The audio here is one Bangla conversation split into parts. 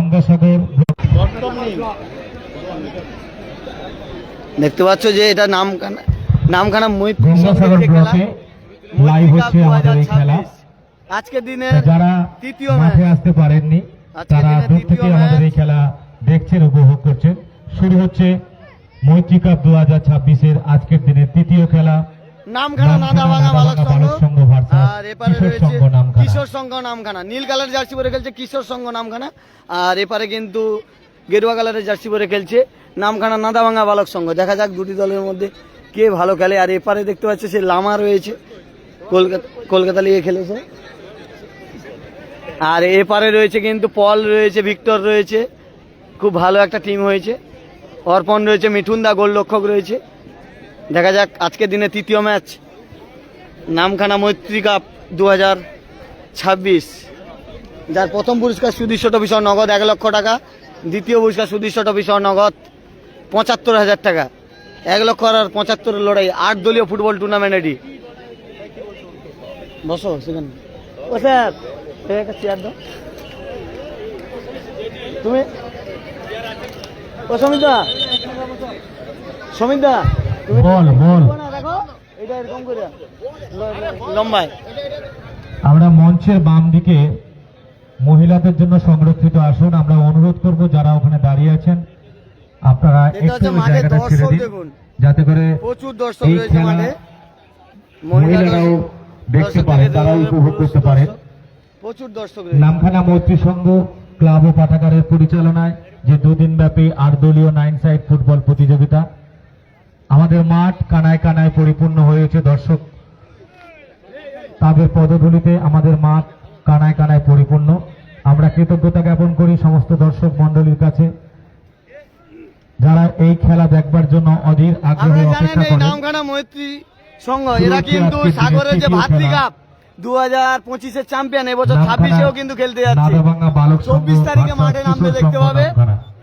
গঙ্গাসাগর। দেখতে পাচ্ছ যে এটা নামখানা গঙ্গাসাগর ব্লকে লাইভ হচ্ছে আমাদের এই খেলা। আজকের দিনে যারা তৃতীয় মাঠে আসতে পারেননি তারা দূর থেকে আমাদের এই খেলা দেখছেন, উপভোগ করছেন। শুরু হচ্ছে মৈত্রী কাপ 2026-এর আজকের দিনের তৃতীয় খেলা, নামখানা নাদাভাঙা বালক সংঘ আর এপারে রয়েছে কিশোর সংঘ নামখানা। নীল কালার জার্সি পরে খেলছে কিশোর সংঘ নামখানা, আর এপারে কিন্তু গেরুয়া কালারের জার্সি পরে খেলছে নামখানা নাদাভাঙা বালক সংঘ। দেখা যাক দুটি দলের মধ্যে কে ভালো খেলে। আর এপারে দেখতে পাচ্ছে সে লামা রয়েছে, কলকাতা লিগে খেলেছে। আর এপারে রয়েছে কিন্তু পল রয়েছে, ভিক্টর রয়েছে, খুব ভালো একটা টিম হয়েছে। অর্পণ রয়েছে, মিঠুন দা গোলরক্ষক রয়েছে। দেখা যাক আজকের দিনে তৃতীয় ম্যাচ নামখানা মৈত্রী কাপ 2026, যার প্রথম পুরস্কার সুদৃশ্য ট্রফি সহ নগদ 1 লক্ষ টাকা, দ্বিতীয় পুরস্কার সুদৃশ্য ট্রফি সহ নগদ 75,000 টাকা। 1 লক্ষ আর 75 লড়াই। 8 দলীয় ফুটবল টুর্নামেন্ট এটি। বসো সেখানে। ও স্যার একটা চেয়ার দাও তুমি। ও সমিতা, সমিতা বল বল। দেখো এটা এরকম করে লম্বায়। আমরা মঞ্চের বাম দিকে মহিলাদের জন্য সংরক্ষিত আসন আমরা অনুরোধ করব, যারা ওখানে দাঁড়িয়ে আছেন আপনারা একটু জায়গাটা ছেড়ে দিন, যাতে করে প্রচুর দর্শক রয়েছে মাঠে, মহিলারাও দেখতে পারে, তারাও উপভোগ করতে পারে। প্রচুর দর্শক রয়েছে। নামখানা মৈত্রী সংঘ ক্লাব ও পাঠাগারের পরিচালনায় যে 2 দিন ব্যাপী 8 দলীয় 9 সাইড ফুটবল প্রতিযোগিতা, আমাদের মাঠ কানায় কানায় পরিপূর্ণ হয়েছে। দর্শক তাদের পদধূলিতে আমাদের মাঠ কানায় কানায় পরিপূর্ণ। আমরা কৃতজ্ঞতা জ্ঞাপন করি সমস্ত দর্শক মন্ডলীর কাছে, যারা এই খেলা দেখবার জন্য অধীর আগ্রহে অপেক্ষা করেন। নামখানা মৈত্রী সংঘ এরা কিন্তু সাগরের যে ভাতৃ কাপ 2025-এর চ্যাম্পিয়ন, এবছর 26-এও কিন্তু খেলতে যাচ্ছে। 24 তারিখে মাঠে নামবে, দেখতে পাবে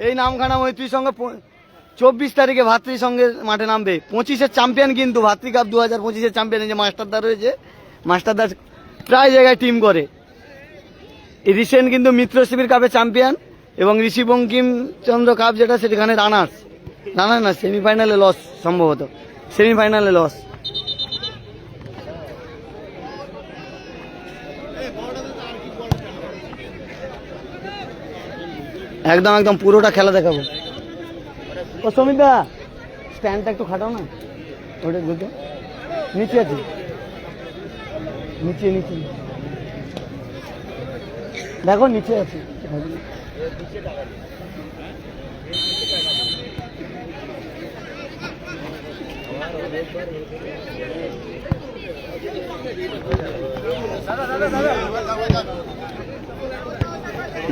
এই নামখানা মৈত্রী সংঘ। 24 তারিখে ভাতৃ সংঘের মাঠে নামবে। 25-এর চ্যাম্পিয়ন কিন্তু ভাতৃ কাপ 2025-এর চ্যাম্পিয়ন যে মাস্টারদা রয়েছে, মাস্টারদা প্রায় জায়গায় টিম করে। রিসেন্ট কিন্তু মিত্র শিবির কাপে চ্যাম্পিয়ন এবং ঋষি বঙ্কিম চন্দ্র কাপ যেটা সেখানে রানার না, সেমিফাইনালে লস, সম্ভবত সেমিফাইনালে লস। একদম একদম পুরোটা খেলা দেখাবো। ও সমিতা স্ট্যান্ডটা একটু খাটাও না, ওটা দুটো নিচে আছে, নিচে নিচে দেখো নিচে আছে।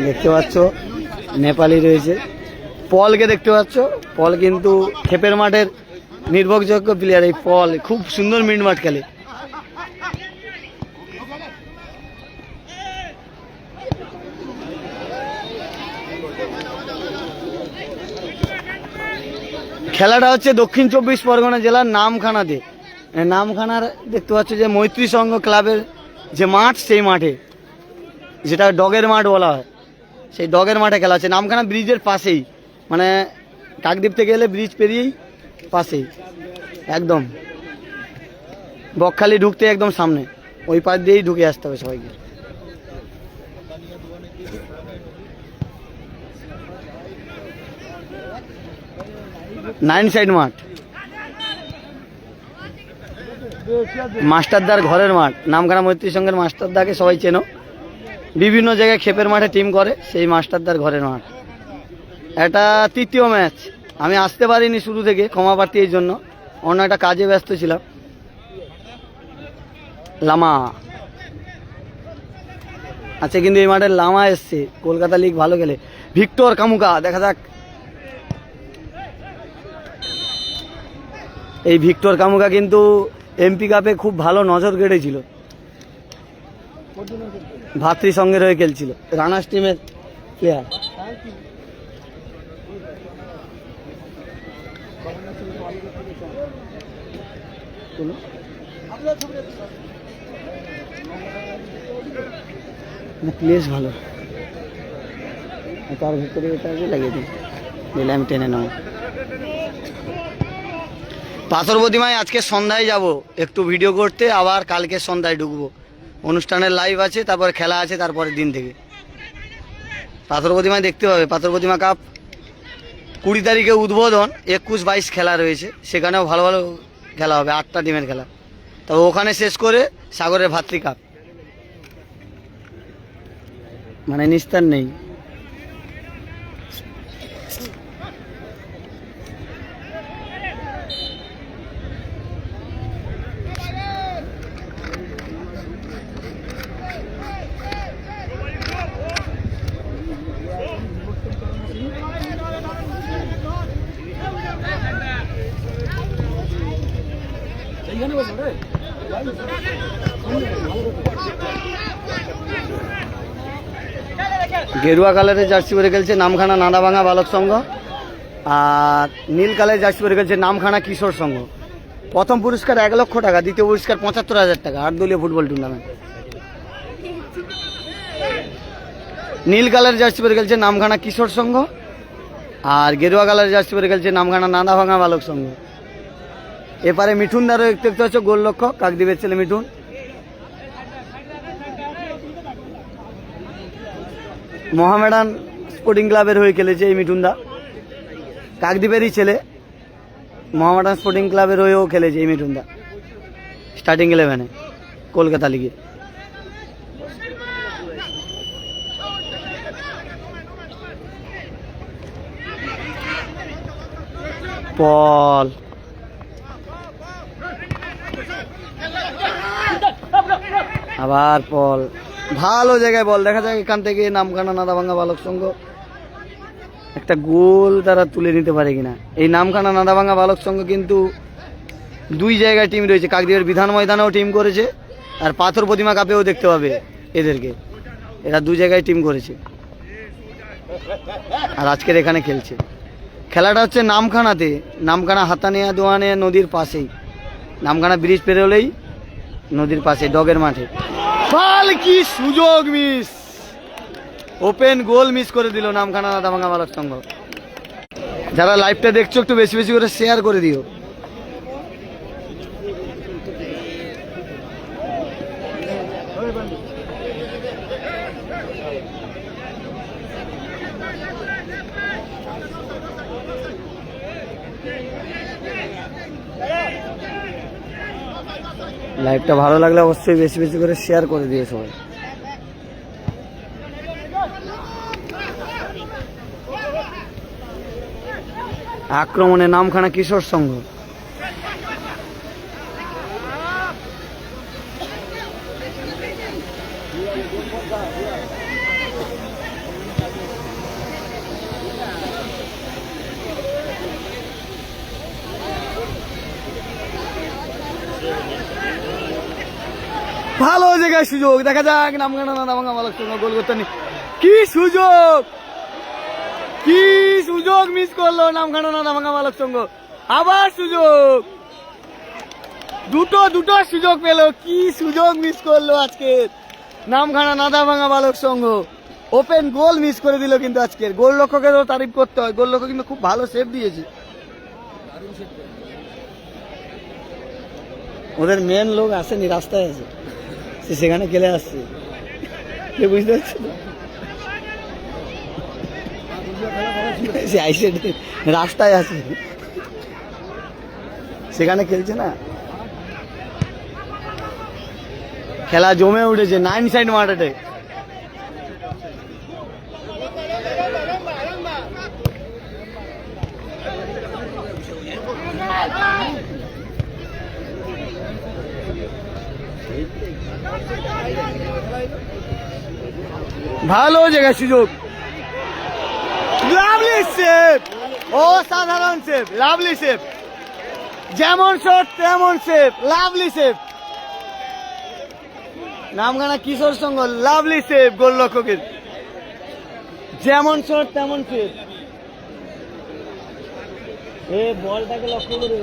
দেখতে পাচ্ছ নেপালি রয়েছে, পলকে দেখতে পাচ্ছ। পল কিন্তু খেপের মাঠের নির্ভরযোগ্য প্লেয়ার। এই পল খুব সুন্দর মিড মাঠ খেলে। খেলাটা হচ্ছে দক্ষিণ 24 পরগনা জেলার নামখানাতে। নামখানার দেখতে পাচ্ছ যে মৈত্রী সংঘ ক্লাবের যে মাঠ, সেই মাঠে, যেটা ডগের মাঠ বলা হয়, সেই ডগের মাঠে খেলা হচ্ছে। নামখানা ব্রিজের পাশেই, মানে কাকদ্বীপ থেকে এলে ব্রিজ পেরিয়েই পাশেই, একদম বকখালি ঢুকতে একদম সামনে, ওই পাশ দিয়েই ঢুকে আসতে হবে সবাইকে। নাইন সাইড মাঠ, মাস্টারদার ঘরের মাঠ। নামখানা মৈত্রী সংঘের মাস্টারদাকে সবাই চেনো, বিভিন্ন জায়গায় খেপের মাঠে টিম করে, সেই মাস্টারদার ঘরের মাঠ। এটা তৃতীয় ম্যাচ। আমি আসতে পারিনি শুরু থেকে, ক্ষমা প্রার্থী এই জন্য, অন্য একটা কাজে ব্যস্ত ছিলাম। লামা আচ্ছা, কিন্তু এই মাঠে লামা এসছে, কলকাতা লিগ ভালো খেলে। ভিক্টর কামুকা, দেখা যাক এই ভিক্টর কামুকা কিন্তু এমপি কাপে খুব ভালো নজর কেড়েছিল, ভাতৃ সঙ্গের হয়ে খেলছিল, রানার্স টিমের প্লেয়ার। প্লেস ভালো, তার ভিতরে এটা লাগিয়ে দিই, দিলে আমি টেনে নেব। পাথর প্রতিমায় আজকে সন্ধ্যায় যাব একটু ভিডিও করতে, আবার কালকে সন্ধ্যায় ঢুকবো। অনুষ্ঠানের লাইভ আছে, তারপরে খেলা আছে তারপরের দিন থেকে। পাথর প্রতিমায় দেখতে হবে, পাথর প্রতিমা কাপ 20 তারিখে উদ্বোধন, 21-22 খেলা রয়েছে, সেখানেও ভালো ভালো খেলা হবে, 8টা টিমের খেলা। তবে ওখানে শেষ করে সাগরের ভাতৃ কাপ, মানে নিস্তার নেই। গেরুয়া কালারের জার্সি পরে খেলছে নামখানা নাদাভাঙা বালক সংঘ, আর নীল কালারের জার্সি পরে খেলছে নামখানা কিশোর সংঘ। প্রথম পুরস্কার 1 লক্ষ টাকা, দ্বিতীয় পুরস্কার 75,000 টাকা, 8 দলীয় ফুটবল টুর্নামেন্ট। নীল কালারের জার্সি পরে খেলছে নামখানা কিশোর সংঘ, আর গেরুয়া কালারের জার্সি পরে খেলছে নামখানা নাদাভাঙা বালক সংঘ। এপারে মিঠুন দারও দেখতে হচ্ছে গোলরক্ষক, কাকদ্বীপের ছেলে মিঠুন। মোহামেডান স্পোর্টিং ক্লাবের হয়ে খেলেছে এই মিঠুন দা, কাকদ্বীপেরই ছেলে। মোহামেডান স্পোর্টিং ক্লাবের হয়েও খেলেছে এই মিঠুন দা, স্টার্টিং 11-এ কলকাতা লিগে। পল আবার পল, ভালো জায়গায় বল, দেখা যায় এখান থেকে নামখানা নাদাভাঙা বালক সংঘ একটা গোল তারা তুলে নিতে পারে কিনা। এই নামখানা নাদাভাঙা বালক সংঘ কিন্তু 2 জায়গায় টিম রয়েছে, কাকদ্বীপের বিধান ময়দানেও টিম করেছে, আর পাথর প্রতিমা কাপেও দেখতে পাবে এদেরকে। এরা 2 জায়গায় টিম করেছে, আর আজকের এখানে খেলছে। খেলাটা হচ্ছে নামখানাতে, নামখানা হাতানিয়া দোয়ানিয়া নদীর পাশেই, নামখানা ব্রিজ পেরোলেই নদীর পাশে ডগের মাঠে। বল কি সুযোগ মিস, ওপেন গোল মিস করে দিল নামখানা নাদাভাঙা বালক সংঘ। যারা লাইভটা দেখছো একটু বেশি বেশি করে শেয়ার করে দিও। লাইভটা ভালো লাগলে অবশ্যই বেশি বেশি করে শেয়ার করে দিও সবাই। আক্রমণে নামখানা কিশোর সংঘ, ভালো জায়গায় সুযোগ, দেখা যাক নামখানা নাদাভাঙা বালক সংঘ গোল করতে নেই। কি সুযোগ, কি সুযোগ মিস করলো নামখানা নাদাভাঙা বালক সংঘ। আবার সুযোগ, দুটো সুযোগ পেল, কি সুযোগ মিস করলো আজকে নামখানা নাদাভাঙা বালক সংঘ। ওপেন গোল মিস করে দিল কিন্তু আজকের গোলরক্ষকেরও তারিফ করতে হয়, গোলরক্ষক কিন্তু খুব ভালো সেভ দিয়েছে। ওদের মেন লোক আসেনি, রাস্তায় আছে, সে সেখানে খেলে আসছে, কে বুঝতে পারছে না, সে আইসে রাস্তায় আছে, সেখানে খেলছে না। খেলা জমে উঠেছে 9 সাইড মাঠে। ভালো জায়গায় সুযোগ, লাভলি সেভ, অসাধারণ সেভ, লাভলি সেভ, যেমন শট তেমন save, lovely save. Namkhana Kishore সংঘ লাভলি সেভ গোলরক্ষকের, যেমন শট তেমন সেভ। এ বলটাকে লক্ষ্য করে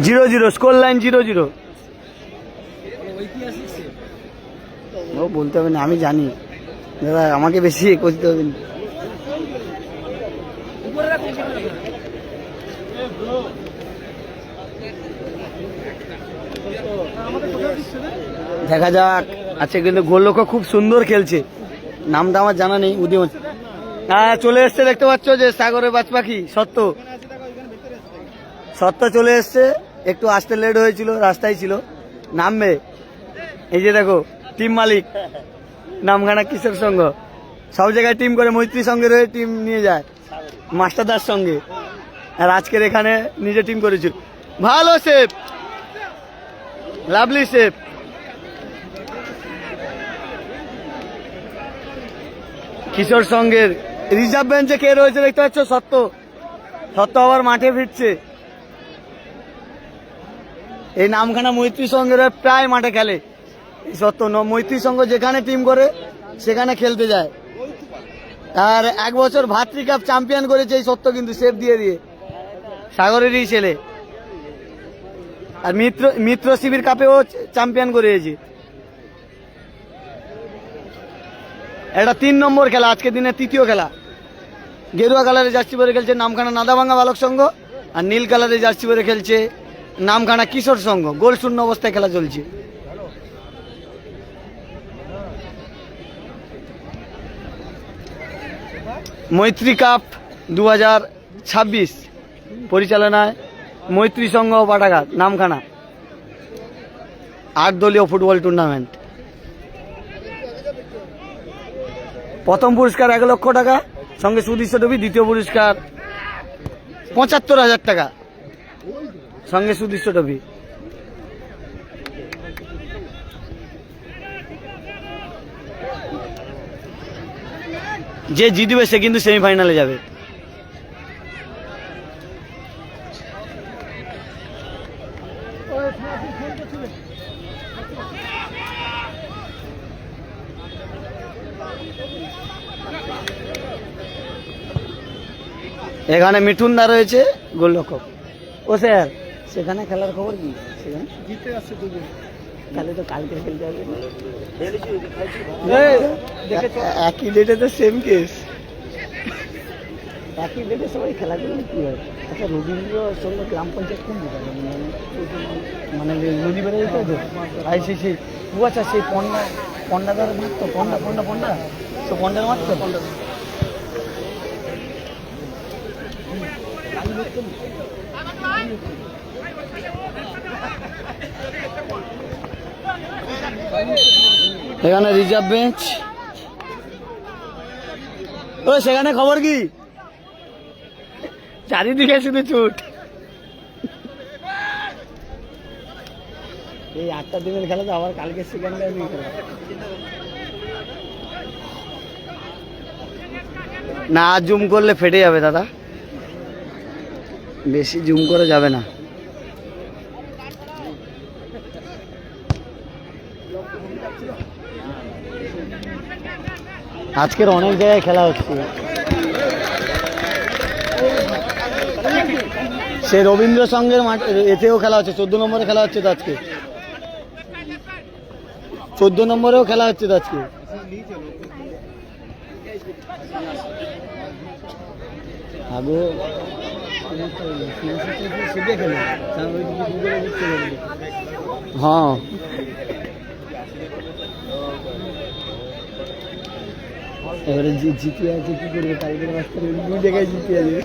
0-0 স্কোর লাইন 0-0। ও বলতে হবে না, আমি জানি দাদা, আমাকে বেশি করতে হবে না। দেখা যাক। আচ্ছা, কিন্তু গোলরক্ষক খুব সুন্দর খেলছে, নামটা আমার জানা নেই। উদীয়মান, হ্যাঁ চলে এসছে, দেখতে পাচ্ছ যে সাগরের বাজ পাখি সত্য চলে এসছে। একটু আসতে লেট হয়েছিল, রাস্তায় ছিল, নামবে। এই যে দেখো টিম মালিক, নামখানা কিশোর সংঘ, সব জায়গায় টিম করে, মৈত্রী সঙ্গে রয়ে টিম নিয়ে যায় মাস্টারদার সঙ্গে, আর আজকের এখানে নিজে টিম করেছিল। ভালো সেভ, লাভলি সেভ। কিশোর সঙ্গের রিজার্ভ বেঞ্চে কে রয়েছে দেখতে পাচ্ছ? সত্য আবার মাঠে ফিরছে। এই নামখানা মৈত্রী সঙ্গের প্রায় মাঠে খেলে সত্য। মৈত্রী সঙ্গ যেখানে টিম করে সেখানে খেলতে যায়। আর 1 বছর ভাতৃ কাপ চ্যাম্পিয়ন করেছে এই সত্য, কিন্তু সেভ দিয়ে সাগরেরই ছেলে। আর মিত্র শিবির কাপেও চ্যাম্পিয়ন করেছে। এটা 3 নম্বর খেলা, আজকের দিনে 3য় খেলা। গেরুয়া কালারে জার্সি পরে খেলছে নামখানা নাদাভাঙ্গা বালক সংঘ, আর নীল কালারে জার্সি পরে খেলছে নামখানা কিশোর সংঘ। গোল শূন্য অবস্থায় খেলা চলছে। মৈত্রী কাপ 2026 পরিচালনায় মৈত্রী সংঘ ও পাঠাগার নামখানা 8 দলীয় ফুটবল টুর্নামেন্ট। প্রথম পুরস্কার 1 লক্ষ টাকা সঙ্গে সুদৃশ্য ট্রফি। দ্বিতীয় পুরস্কার 75,000 টাকা সঙ্গে সুদৃশ্য ট্রফি। যে জিতবে সে কিন্তু সেমিফাইনালে যাবে। এখানে মিঠুন দা রয়েছে গোলরক্ষক। ও স্যার, সেখানে খেলার খবর কি? সেখানে জিতে আসছে দুজন, তাহলে তো কালকে খেলতে হবে। একই ডেটে তো সেম কেস, একই ডেটে সবাই খেলা করলে কি হয়? আচ্ছা, রবীন্দ্র সঙ্গে গ্রাম পঞ্চায়েত কোন মানে নদী বেড়ে যেতে হবে। আইসিসি ও আচ্ছা, সেই পন্ডাদার মারতো, পন্ডা তো পন্ডার মারতো। এখানে রিজার্ভ বেঞ্চ। ও সেখানে খবর কি? চারিদিকে শুধু চুট। এই 8টা দিনের খেলা তো আবার কালকে সেকেন্ড টাইম খেলা। না, জুম করলে ফেটে যাবে দাদা, বেশি জুম করে যাবে না। আজকের অনেক জায়গায় খেলা হচ্ছে। সে রবীন্দ্র সঙ্গের মাঠ এতেও খেলা হচ্ছে, 14 নম্বরে খেলা হচ্ছে তো আজকে। 14 নম্বরেও খেলা হচ্ছে তো আজকে। আগে হ্যাঁ, এবারে জিতে আছে কি করবে? টাইগার মাস্টার 2 জায়গায় জিতে আছে।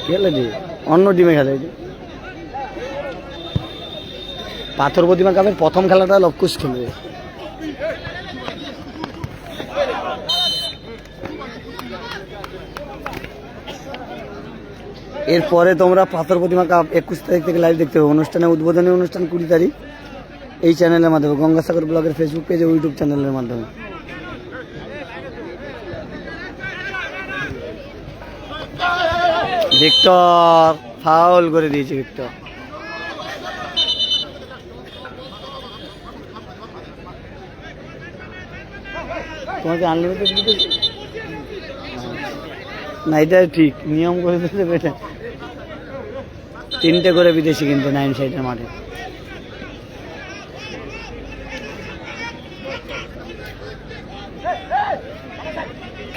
খেলে যে অন্য টিমে খেলে। পাথর প্রতিমা কাপের প্রথম খেলাটা লবকুশ খেলবে। এরপরে তোমরা পাথর প্রতিমা কাপ 21 তারিখ থেকে লাইভ দেখতে হবে। অনুষ্ঠানে উদ্বোধনী অনুষ্ঠান 20 তারিখ এই চ্যানেলের মাধ্যমে, গঙ্গাসাগর ব্লগের ফেসবুক পেজ ও ইউটিউব চ্যানেলের মাধ্যমে। ভিক্টর ফাউল করে দিয়েছে। ভিক্টর তোমাকে আনলিমিটেড দিতে না, এটা ঠিক নিয়ম করে দিতে বেটা। 3টে করে বিদেশি কিনতে 9 সাইডের মাঠে।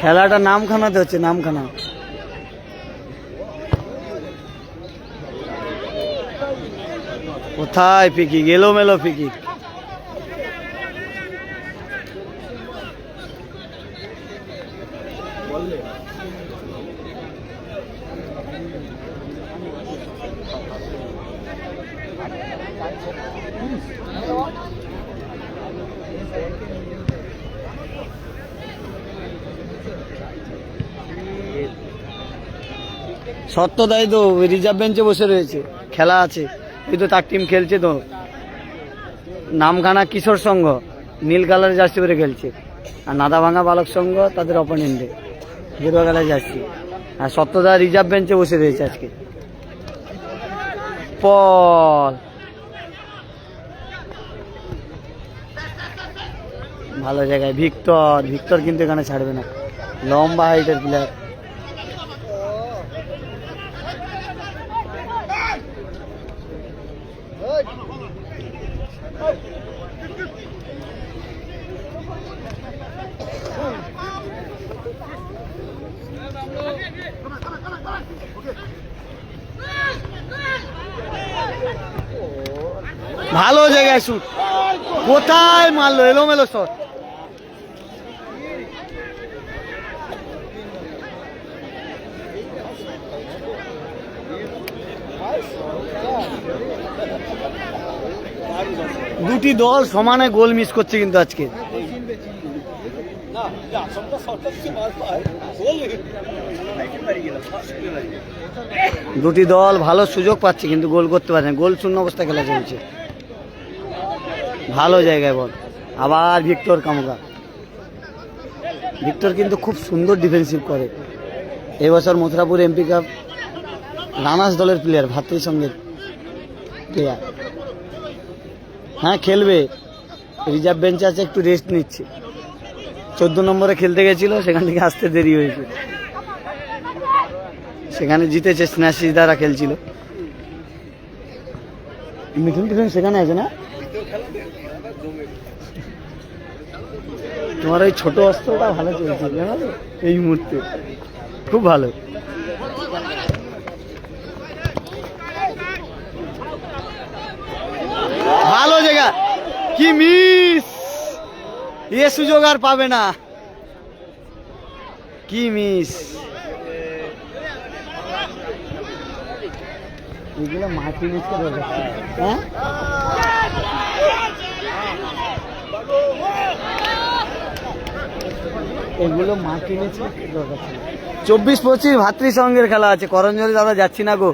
খেলাটা নামখানাতে হচ্ছে, নামখানা। কোথায় পিকিক, এলোমেলো পিকিক। সত্যতাই তো রিজার্ভ বেঞ্চে বসে রয়েছে, খেলা আছে, কিন্তু তার টিম খেলছে তো। নামখানা কিশোর সংঘ নীল কালারের জার্সি পরে খেলছে, আর নাদাভাঙা বালক সংঘ তাদের অপোনেন্টে গেরুয়া কালার জার্সি। আর সত্যদা রিজার্ভ বেঞ্চে বসে রয়েছে আজকে। পল ভালো জায়গায়, ভিক্টর, ভিক্টর কিন্তু এখানে ছাড়বে না, লম্বা হাইটের প্লেয়ার। ভালো জায়গায় শুট, কোথায় মারলো, এলোমেলো শট। দুটি দল সমানে গোল মিস করছে কিন্তু আজকে। দুটি দল ভালো সুযোগ পাচ্ছে কিন্তু গোল করতে পারছে না, গোল শূন্য অবস্থা খেলা চলছে। ভালো জায়গায় বল, আবার ভিক্টর কামুকা। ভিক্টর কিন্তু খুব সুন্দর ডিফেন্সিভ করে। এবছর মথুরাপুর এমপি কাপ রানার্স দলের প্লেয়ার, ভাতৃ সঙ্গের প্লেয়ার। হ্যাঁ খেলবে, রিজার্ভ বেঞ্চে আছে, একটু রেস্ট নিচ্ছে। 14 নম্বরে খেলতে গেছিল, সেখান থেকে আসতে দেরি হয়েছে। সেখানে জিতেছে, স্ন্যাশিস দ্বারা খেলছিল। মিঠুন টিফিন সেখানে আছে না? তোমার ওই ছোট অস্ত্রটা ভালো চলছে জানো তো এই মুহূর্তে, খুব ভালো। ভালো জায়গা, কি মিস, এ সুযোগ আর পাবে না, কি মিস। এগুলো মার্টিনেজকে দরকার, হ্যাঁ এগুলো মার্টিনেজকে দরকার। 24-25 ভাতৃ সঙ্গের খেলা আছে, করঞ্জলি দাদা যাচ্ছি না গো।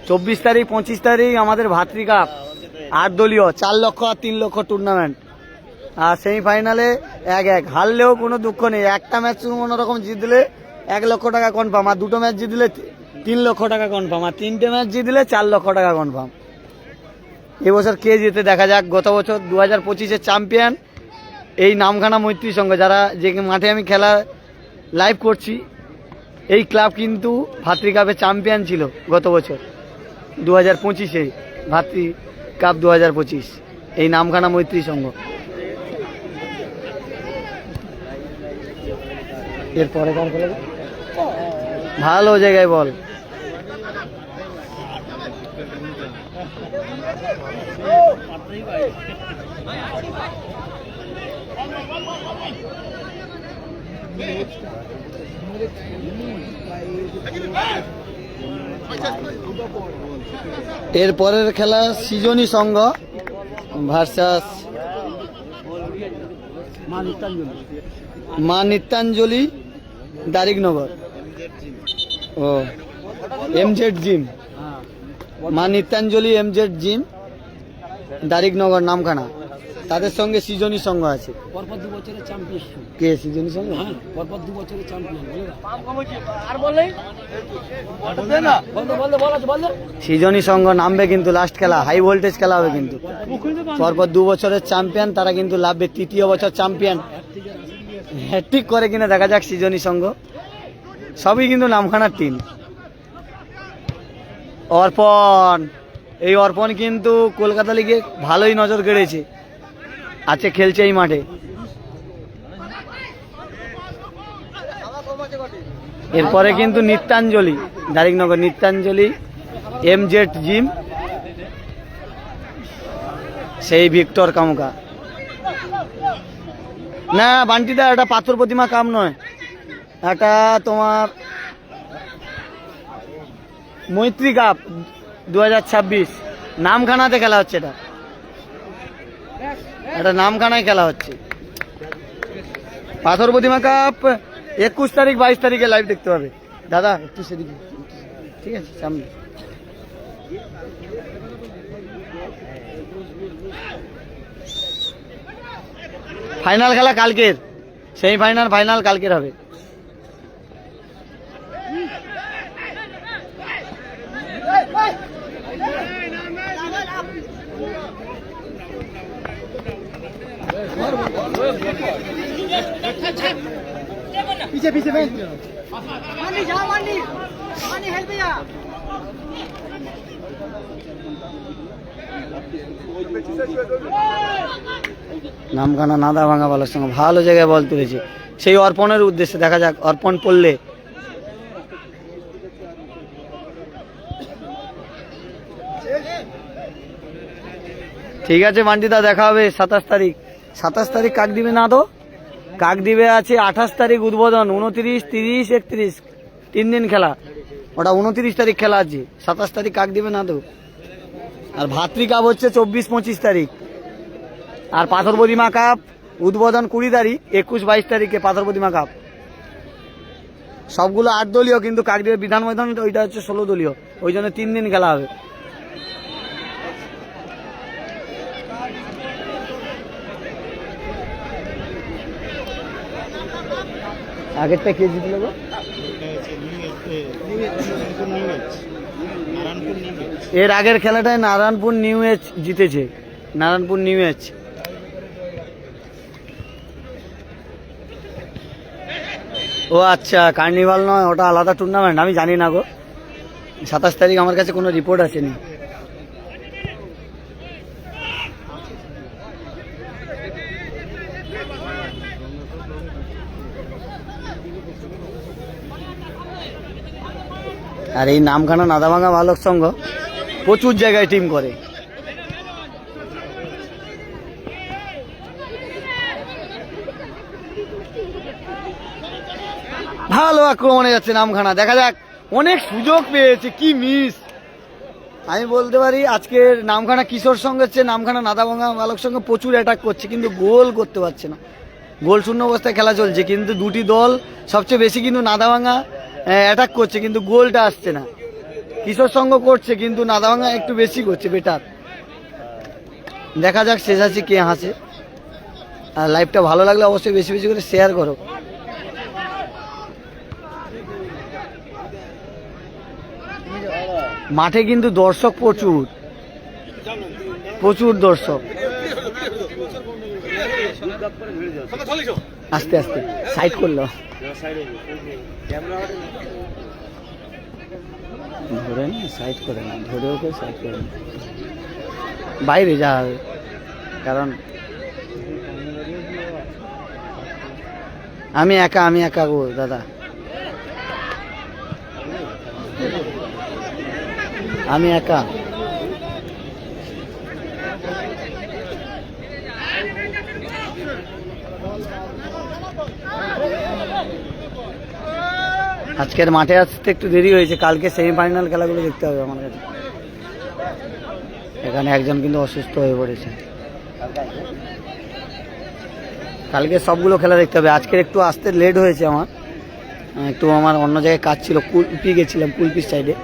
24 তারিখ 25 তারিখ আমাদের ভাতৃ কাপ 8 দলীয়, 4 লক্ষ আর 3 লক্ষ টুর্নামেন্ট। আর সেমিফাইনালে 1-1, হারলেও কোনো দুঃখ নেই। একটা ম্যাচ কোনো রকম জিতলে 1 লক্ষ টাকা কনফার্ম, আর 2টো ম্যাচ জিতলে 3 লক্ষ টাকা কনফার্ম, আর 3টে ম্যাচ জিতলে 4 লক্ষ টাকা কনফার্ম। এবছর কে জিতে দেখা যাক। গত বছর 2025-এর চ্যাম্পিয়ন এই নামখানা মৈত্রী সংঘ, যারা যে মাঠে আমি খেলা লাইভ করছি, এই ক্লাব কিন্তু ভাতৃ কাপে চ্যাম্পিয়ন ছিল গত বছর 2025-এ, ভাতৃ কাপ 2025, এই নামখানা মৈত্রী সংঘ। এরপরে কার খেলা? ভালো জায়গায় বল, এরপরের খেলা সৃজনী সংঘ ভার্সাস মা নিত্যাঞ্জলি দারিকনগর। ও এমজেড জিম, মা নিত্যাঞ্জলি এমজেড জিম দারিকনগর নামখানা, তাদের সঙ্গে সৃজনী সংঘ আছে। পরপর 2 বছরের চ্যাম্পিয়ন কে সৃজনী সংঘ? হ্যাঁ, পরপর 2 বছরের চ্যাম্পিয়ন। সৃজনী সংঘ নামবে কিন্তু লাস্ট খেলা, হাই ভোল্টেজ খেলা হবে কিন্তু। পরপর 2 বছরের চ্যাম্পিয়ন, তারা কিন্তু লাভবে 3য় বছর চ্যাম্পিয়ন। হ্যাট্রিক করে কিনা দেখা যাক সৃজনী সংঘ। সবই কিন্তু নামখানার টিম। অর্পণ, এই অর্পণ কিন্তু কলকাতা লিগে ভালোই নজর কেড়েছে, আছে খেলছে এই মাঠে। এরপরে কিন্তু নিত্যাঞ্জলি, দারিকনগর নিত্যাঞ্জলি MZ জিম, সেই ভিক্টর কামকা। না বান্টিদা, এটা পাথর প্রতিমা কাম নয়, এটা তোমার মৈত্রী কাপ 2026 নামখানাতে খেলা হচ্ছে। এটা নামখানায় খেলা হচ্ছে। পাথর প্রতিমা কাপ 21 তারিখ 22 তারিখে লাইভ দেখতে পাবে। দাদা একটু সেদিকে, ঠিক আছে সামনে। ফাইনাল খেলা কালকের, সেমিফাইনাল ফাইনাল কালকের হবে। पीछे पीछे मानी जाओ, मानी मानी हेल्प या নামখানা নাদা ভাঙা বলার সঙ্গে ভালো জায়গায় বল তুলেছে, সেই অর্পণের উদ্দেশ্যে। দেখা যাক অর্পণ পড়লে। ঠিক আছে মান্টিদা, দেখা হবে 27 তারিখ। 27 তারিখ কাক দিবে না তো? কাক দিবে আছে 28 তারিখ উদ্বোধন, 29, 30, 31 3 দিন খেলা। ওটা 29 তারিখ খেলা আছে, 27 তারিখ কাক দিবে না তো। আর ভাতৃ কাপ হচ্ছে 24, 25 তারিখ। আর পাথর প্রতিমা কাপ উদ্বোধন 20 তারিখ, 21, 22 তারিখে পাথর প্রতিমা কাপ। সবগুলো 8 দলীয়, কিন্তু কাকদ্বীপের বিধান ময়দান ওইটা হচ্ছে 16 দলীয়, ওই জন্য 3 দিন খেলা হবে। আগেরটা কে জিতল গো? এর আগের খেলাটায় নারায়ণপুর নিউ এজ জিতেছে, নারায়ণপুর নিউ এজ। ও আচ্ছা, কার্নিভাল নয়, ওটা আলাদা টুর্নামেন্ট, আমি জানি না গো। 27 তারিখ আমার কাছে কোনো রিপোর্ট আসেনি। আর এই নামখানা নাদাভাঙা বালক সংঘ প্রচুর জায়গায় টিম করে। ভালো আক্রমণে যাচ্ছে নামখানা, দেখা যাক। অনেক সুযোগ পেয়েছে, কি মিস। আমি বলতে পারি আজকের নামখানা কিশোর সঙ্গের চেয়ে নামখানা নাদাভাঙা বালক সংঘ প্রচুর অ্যাটাক করছে, কিন্তু গোল করতে পারছে না। গোল শূন্য অবস্থায় খেলা চলছে, কিন্তু দুটি দল সবচেয়ে বেশি কিন্তু নাদাভাঙা অ্যাটাক করছে, কিন্তু গোলটা আসছে না। কিশোর সংঘ করছে, কিন্তু নাদাভাঙা একটু বেশি করছে, বেটার। দেখা যাক শেষ আছে কে হাসে। আর লাইভটা ভালো লাগলে অবশ্যই বেশি বেশি করে শেয়ার করো। মাঠে কিন্তু দর্শক প্রচুর, প্রচুর দর্শক। আস্তে আস্তে সাইড করলো, ধরে না সাইড করে না, ধরে ওকে সাইড করে না, বাইরে যা হবে। কারণ আমি একা গো দাদা, আমি একা। আজকের মাঠে আসতে একটু দেরি হয়েছে, কালকে সেমিফাইনাল খেলাগুলো দেখতে হবে আমার কাছে। এখানে একজন কিন্তু অসুস্থ হয়ে পড়েছে, কালকে সবগুলো খেলা দেখতে হবে। আজকের একটু আসতে লেট হয়েছে আমার, একটু আমার অন্য জায়গায় কাজ ছিল, কুলপি গেছিলাম, কুলপির সাইডে,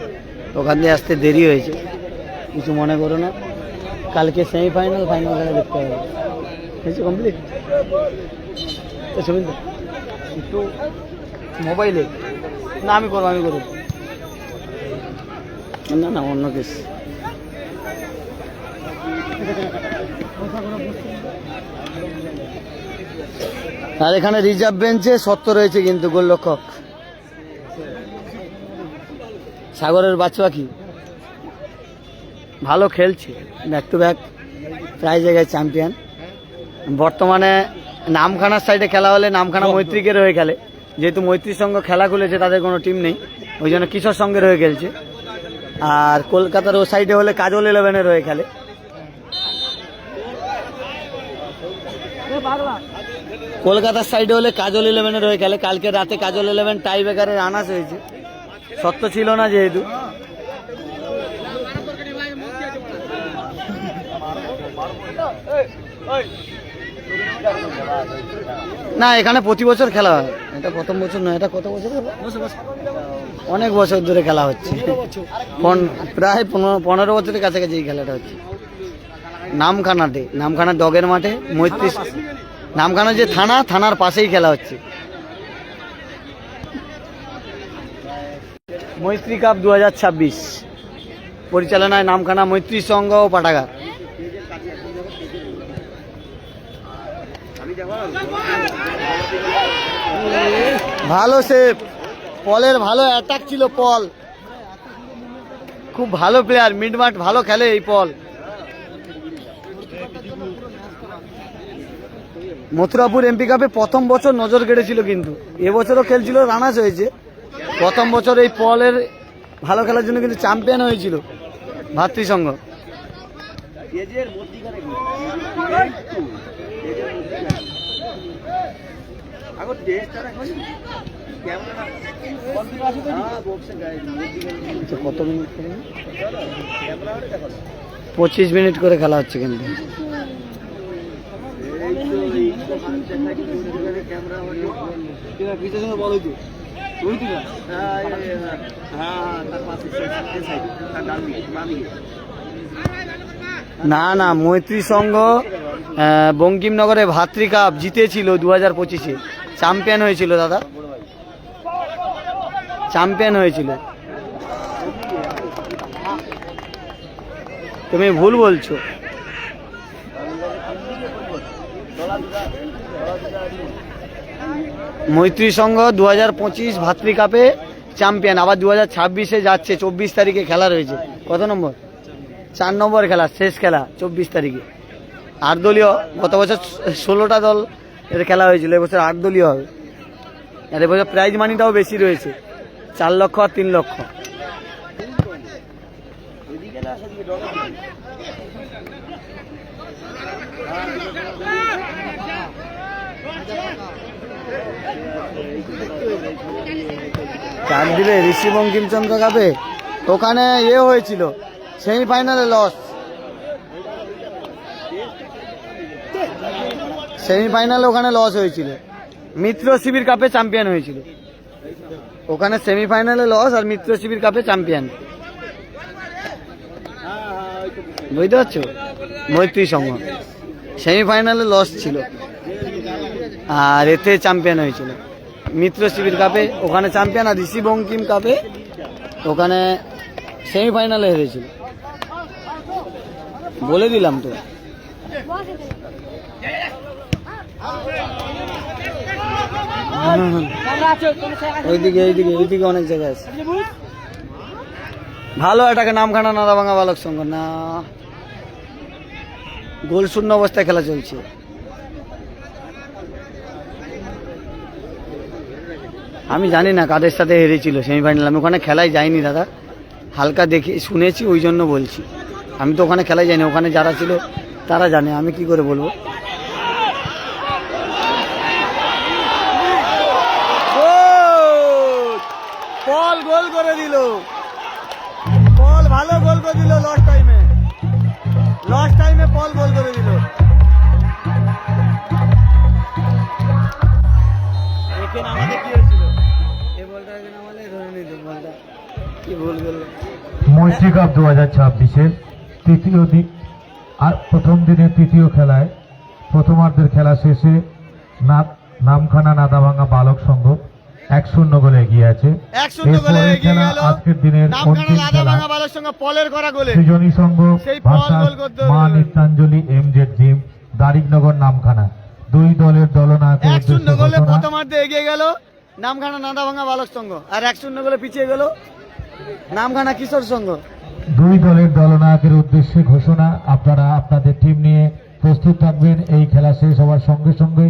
ওখান দিয়ে আসতে দেরি হয়েছে, কিছু মনে করো না। কালকে সেমিফাইনাল ফাইনাল খেলা দেখতে হবে। হয়েছে কমপ্লিট? একটু মোবাইলে না, আমি করবো না না, অন্য কিছু। আর এখানে রিজার্ভ বেঞ্চে 70 রয়েছে কিন্তু গোলরক্ষক। সাগরের বাচ্চা পাখি ভালো খেলছে, ব্যাক টু ব্যাক প্রায় জায়গায় চ্যাম্পিয়ন। বর্তমানে নামখানার সাইডে খেলা হলে নামখানা মৈত্রীকের হয়ে খেলে, যেহেতু মৈত্রীর সঙ্গে খেলা খুলেছে তাদের কোনো টিম নেই, ওই জন্য কিশোর সঙ্গের হয়ে খেলছে। আর কলকাতার ও সাইডে হলে কাজল 11-এর হয়ে খেলে। কলকাতার সাইডে হলে কাজল 11-এর হয়ে খেলে। কালকে রাতে কাজল 11 টাই ব্রেকারে রানাস হয়েছে, সত্য ছিল না যেহেতু। না, এখানে প্রতি বছর খেলা হয়, এটা প্রথম বছর নয়। এটা কত বছর হলো? অনেক বছর ধরে খেলা হচ্ছে, প্রায় 15 বছরের কাছাকাছি এই খেলাটা হচ্ছে। নামখানাতে, নামখানা ডগের মাঠে মৈত্রী, নামখানা যে থানার পাশেই খেলা হচ্ছে। মৈত্রী কাপ 2026 পরিচালনায় নামখানা মৈত্রী সংঘ ও পাঠাগার। ভালো সেভ, পলের ভালো অ্যাটাক ছিল। পল খুব ভালো প্লেয়ার, মিডমাঠ ভালো খেলে এই পল। মথুরাপুর এমপি কাপে প্রথম বছর নজর কেড়েছিল, কিন্তু এবছরও খেলছিল, রানাস হয়েছে। প্রথম বছর এই পলের ভালো খেলার জন্য কিন্তু চ্যাম্পিয়ন হয়েছিল ভাতৃসংঘ। কত মিনিট? 25 মিনিট করে খেলা হচ্ছে কিন্তু। না না, মৈত্রী সংঘ বঙ্কিমনগরে ভাতৃ কাপ জিতেছিল 2025-এ, চ্যাম্পিয়ন হয়েছিল দাদা, চ্যাম্পিয়ন হয়েছিল। তুমি ভুল বলছো। মৈত্রী সংঘ 2025 ভাতৃ কাপে চ্যাম্পিয়ন, আবার 2026-এ যাচ্ছে। 24 তারিখে খেলা রয়েছে। কত নম্বর? 4 নম্বর খেলা, শেষ খেলা 24 তারিখে। 8 দলীয়, গত বছর 16টা দল এর খেলা হয়েছিল, এবছর 8 দলীয় হবে। আর এবছর প্রাইজ মানিটাও বেশি রয়েছে, 4 লক্ষ আর 3 লক্ষ। চার দিলে ঋষি বঙ্কিমচন্দ্র কাপে ওখানে হয়েছিল, সেমিফাইনালে লস। সেমিফাইনালে ওখানে লস হয়েছিল। মিত্র শিবির কাপে চ্যাম্পিয়ন হয়েছিল, ওখানে সেমিফাইনালে লস, আর মিত্র শিবির কাপে চ্যাম্পিয়ন। বুঝতে পারছো? মৈত্রী সংঘ সেমিফাইনালে লস ছিল, আর এতে চ্যাম্পিয়ন হয়েছিল। মিত্র শিবির কাপে ওখানে চ্যাম্পিয়ন, আর ঋষি বঙ্কিম কাপে ওখানে সেমিফাইনালে হেরেছিল। বলে দিলাম তো। ওইদিকে এইদিকে এইদিকে অনেক জায়গায় আছে। ভালো এটাকে নামখানা নাদাভাঙা বালক সংঘ না, গোল শূন্য অবস্থায় খেলা চলছে। আমি জানি না কাদের সাথে হেরেছিল সেমিফাইনাল, আমি ওখানে খেলায় যাইনি দাদা, হালকা দেখে শুনেছি, ওই জন্য বলছি। আমি তো ওখানে খেলায় যাইনি, ওখানে যারা ছিল তারা জানে, আমি কি করে বলবো। পল গোল করে দিল, পল ভালো গোল করে দিল। লস টাইমে পল গোল করে দিল। এখানে আমাদের কি হয়েছিল? এই বলটা এখানে আমাদের ধরে নিত, বলটা কি ভুল করলো। মৈত্রী কাপ 2026-এর তৃতীয় দিন আর প্রথম দিনের তৃতীয় খেলায় প্রথমার্ধের খেলা শেষে নামখানা নাদাভাঙা বালক সংঘ 1-0 গোলে এগিয়ে আছে। আজকের দিনের অন্তিম খেলা সৃজনী সংঘ ভার্সাস মা নিত্যাঞ্জলি এমজেড জিম দারিকনগর নামখানা। দুই দলের দলনায়কের 1-0 গোলে প্রথমার্ধে এগিয়ে গেল নামখানা নাদাভাঙা বালক সংঘ, আর 1-0 গোলে পিছিয়ে গেল নামখানা কিশোর সংঘ। দুই দলের দলনায়কের উদ্দেশ্যে ঘোষণা, আপনারা আপনাদের টিম নিয়ে প্রস্তুত থাকবেন। এই খেলা শেষ হওয়ার সঙ্গে সঙ্গে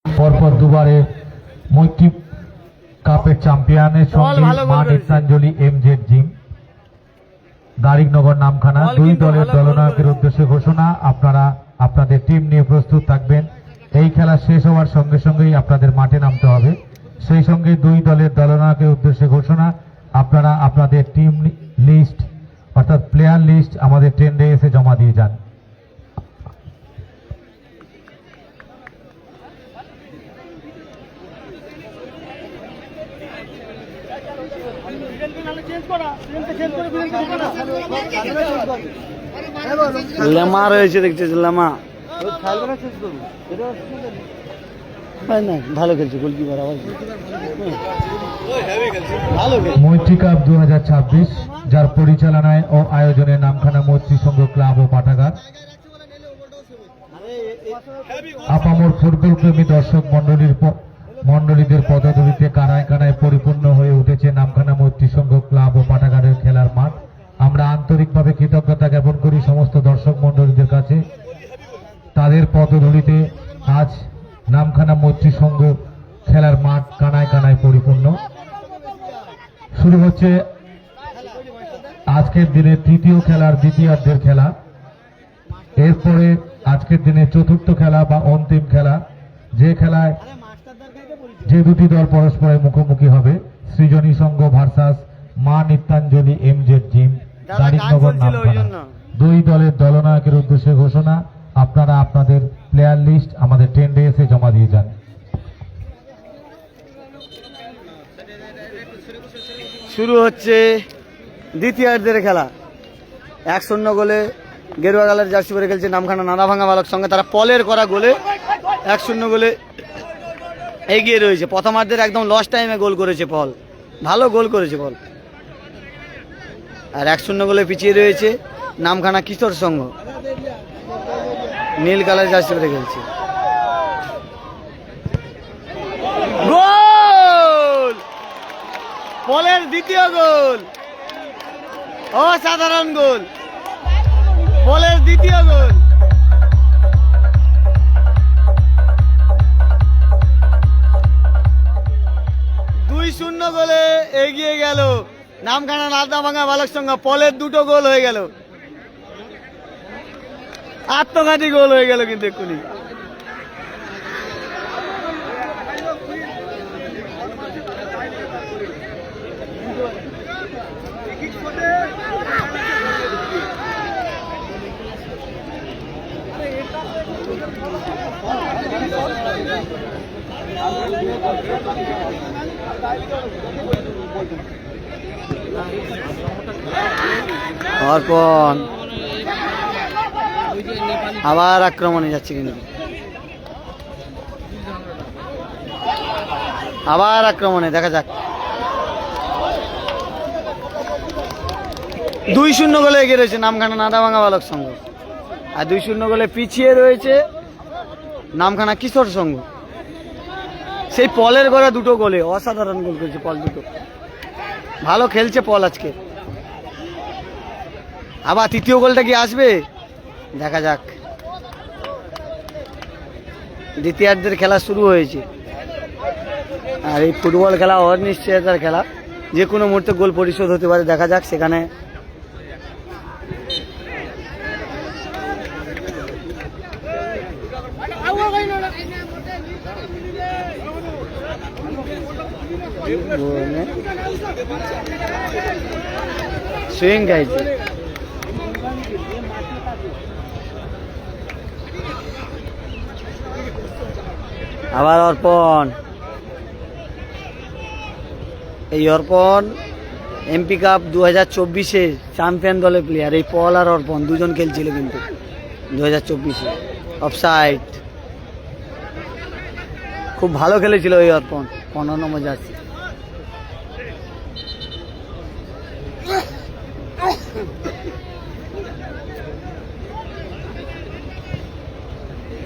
পরপর দুবারে মৈত্রী কাপের চ্যাম্পিয়নের সঙ্গে মা নিত্যাঞ্জলি এমজেড জিম দারিকনগর নামখানা। দুই দলের দলনায়কের উদ্দেশ্যে ঘোষণা, আপনারা আপনাদের টিম নিয়ে প্রস্তুত থাকবেন। এই খেলা শেষ হওয়ার সঙ্গে সঙ্গেই আপনাদের মাঠে নামতে হবে। সেই সঙ্গে দুই দলের দলনায়কের উদ্দেশ্যে ঘোষণা, আপনারা আপনাদের টিম লিস্ট অর্থাৎ প্লেয়ার লিস্ট আমাদের টেন্ডে এসে জমা দিয়ে যান। লেমা রয়েছে দেখতেছি, লেমা ভালো খেলছে গোলকিপার, আবার ভালো খেলছে। মৈত্রী কাপ 2026 যার পরিচালনায় ও আয়োজনে নামখানা মৈত্রী সংঘ ক্লাব ও পাঠাগার। আপামর ফুটবল প্রেমী দর্শক মন্ডলীদের পদধূলিতে কানায় কানায় পরিপূর্ণ হয়ে উঠেছে নামখানা মৈত্রী সংঘ ক্লাব ও পাঠাগারের খেলার মাঠ। আমরা আন্তরিকভাবে কৃতজ্ঞতা জ্ঞাপন করি সমস্ত দর্শক মন্ডলীদের কাছে। তাদের পদধূলিতে আজ নামখানা মৈত্রী সংঘ খেলার মাঠ কানায় কানায় পরিপূর্ণ। শুরু হচ্ছে আজকের দিনে তৃতীয় খেলার দ্বিতীয়ার্ধের খেলা। এরপরে আজকের দিনে চতুর্থ খেলা বা অন্তিম খেলা, যে খেলায় যে দুটি দল পরস্পরের মুখোমুখি হবে, সৃজনী সংঘ ভার্সাস মা নিত্যাঞ্জলি এমজেড জিম দারিকনগর নামখানা। দুই দলের দলনায়কের উদ্দেশ্যে ঘোষণা, আপনারা আপনাদের প্লেয়ার লিস্ট আমাদের টেন্ডে এসে জমা দিয়ে যান। শুরু হচ্ছে দ্বিতীয়ার্ধের খেলা 1-0 গোলে গেরুয়া কালার জার্সি পরে খেলছে নামখানা নাদাভাঙা বালক সঙ্গে। তারা পলের করা গোলে 1-0 গোলে এগিয়ে রয়েছে। প্রথমার্ধের একদম লস টাইমে গোল করেছে পল, ভালো গোল করেছে পল। আর 1-0 গোলে পিছিয়ে রয়েছে নামখানা কিশোর সংঘ, নীল কালার জার্সি পরে খেলছে। গোল! পলের দ্বিতীয় গোল, অসাধারণ গোল, পলের দ্বিতীয় গোল। দুই 2-0 গোলে এগিয়ে গেল নামখানা নাদাভাঙা বালক সংঘ। পলের 2টো গোল হয়ে গেল, আত্মঘাতী গোল হয়ে গেল কিন্তু এক্ষুনি। অর্পণ আবার আক্রমণে যাচ্ছে, কিন্তু আবার আক্রমণে, দেখা যাক। 2-0 গোলে এগিয়ে রয়েছে নামখানা নাদাভাঙা বালক সংঘ, আর 2-0 গোলে পিছিয়ে রয়েছে নামখানা কিশোর সংঘ। সেই পলের করা 2টো গোলে অসাধারণ গোল করেছে পল, 2টো ভালো খেলছে পল আজকে। আবার তৃতীয় গোলটা কি আসবে, দেখা যাক। দ্বিতীয়ার্ধের খেলা শুরু হয়েছে, আর এই ফুটবল খেলা অনিশ্চয়তার খেলা, যে কোনো মুহূর্তে গোল পরিশোধ হতে পারে, দেখা যাক সেখানে। সুইং খাইছে, আবার অর্পণ। এই অর্পণ এমপি কাপ 2024-এ চ্যাম্পিয়ন দলের প্লেয়ার। এই পল আর অর্পণ দুজন খেলছিল কিন্তু 2024-এ। অফসাইড, খুব ভালো খেলেছিল এই অর্পণ, 15 নম্বর জার্সি।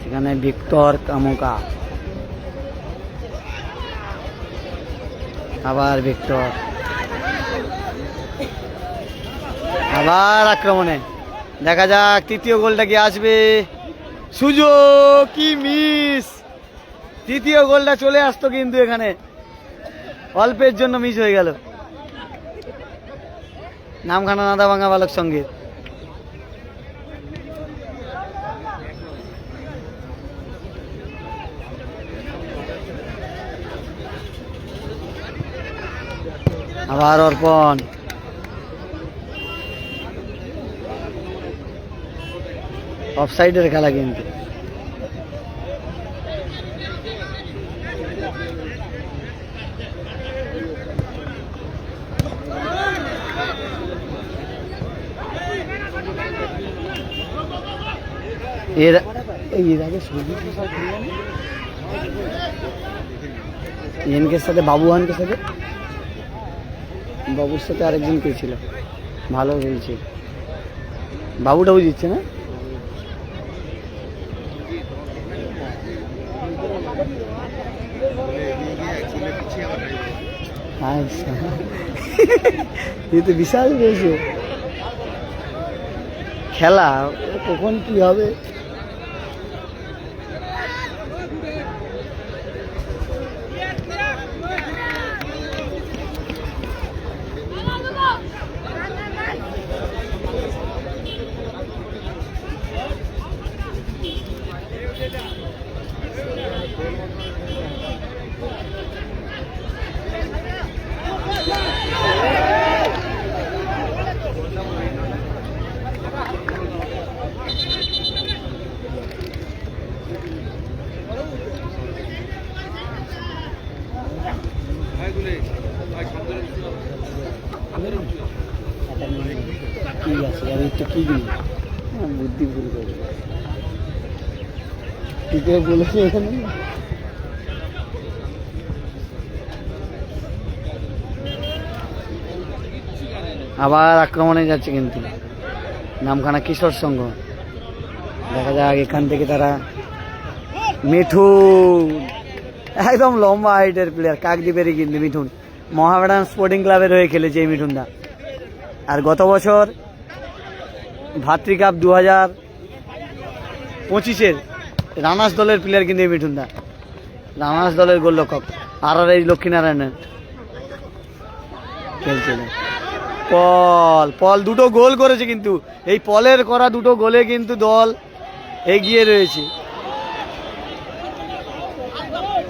সেখানে ভিক্টর কামুকা, আবার ভিক্টর, আবার আক্রমণে, দেখা যাক তৃতীয় গোলটা কি আসবে। সুযোগ, কি মিস! তৃতীয় গোলটা চলে আসতো কিন্তু এখানে অল্পের জন্য মিস হয়ে গেল নামখানা নাদাভাঙা বালক সঙ্গে। আবার অর্পণ, অফসাইডের খেলা কিন্তু। এর আগে এনকের সাথে বাবুহানকে সাথে, বাবুর সাথে আরেকজন কে ছিল, ভালো খেলছে, বাবুটাও জিতছে না। আচ্ছা, এ তো বিশাল রয়েছে খেলা, কখন কি হবে। ঠিক আছে, আর একটু কি দিন বুদ্ধি ভুল করে টিকে বলেছে এখানে। আবার আক্রমণে যাচ্ছে কিন্তু নামখানা কিশোর সংঘ। দেখা যাক এখান থেকে তারা মিঠুন একদম লম্বা হাইটের প্লেয়ার, কাকদ্বীপেরই কিন্তু মিঠুন মোহামেডান স্পোর্টিং ক্লাবের হয়ে খেলেছে এই মিঠুনদা। আর গত বছর ভাতৃকাপ 2025-এর রানার্স দলের প্লেয়ার কিন্তু এই মিঠুনদা, রানার্স দলের গোলরক্ষক আর এই লক্ষ্মীনারায়ণের খেলছিলেন। পল দুটো গোল করেছে কিন্তু এই পলের করা দুটো গোলে কিন্তু দল এগিয়ে রয়েছে।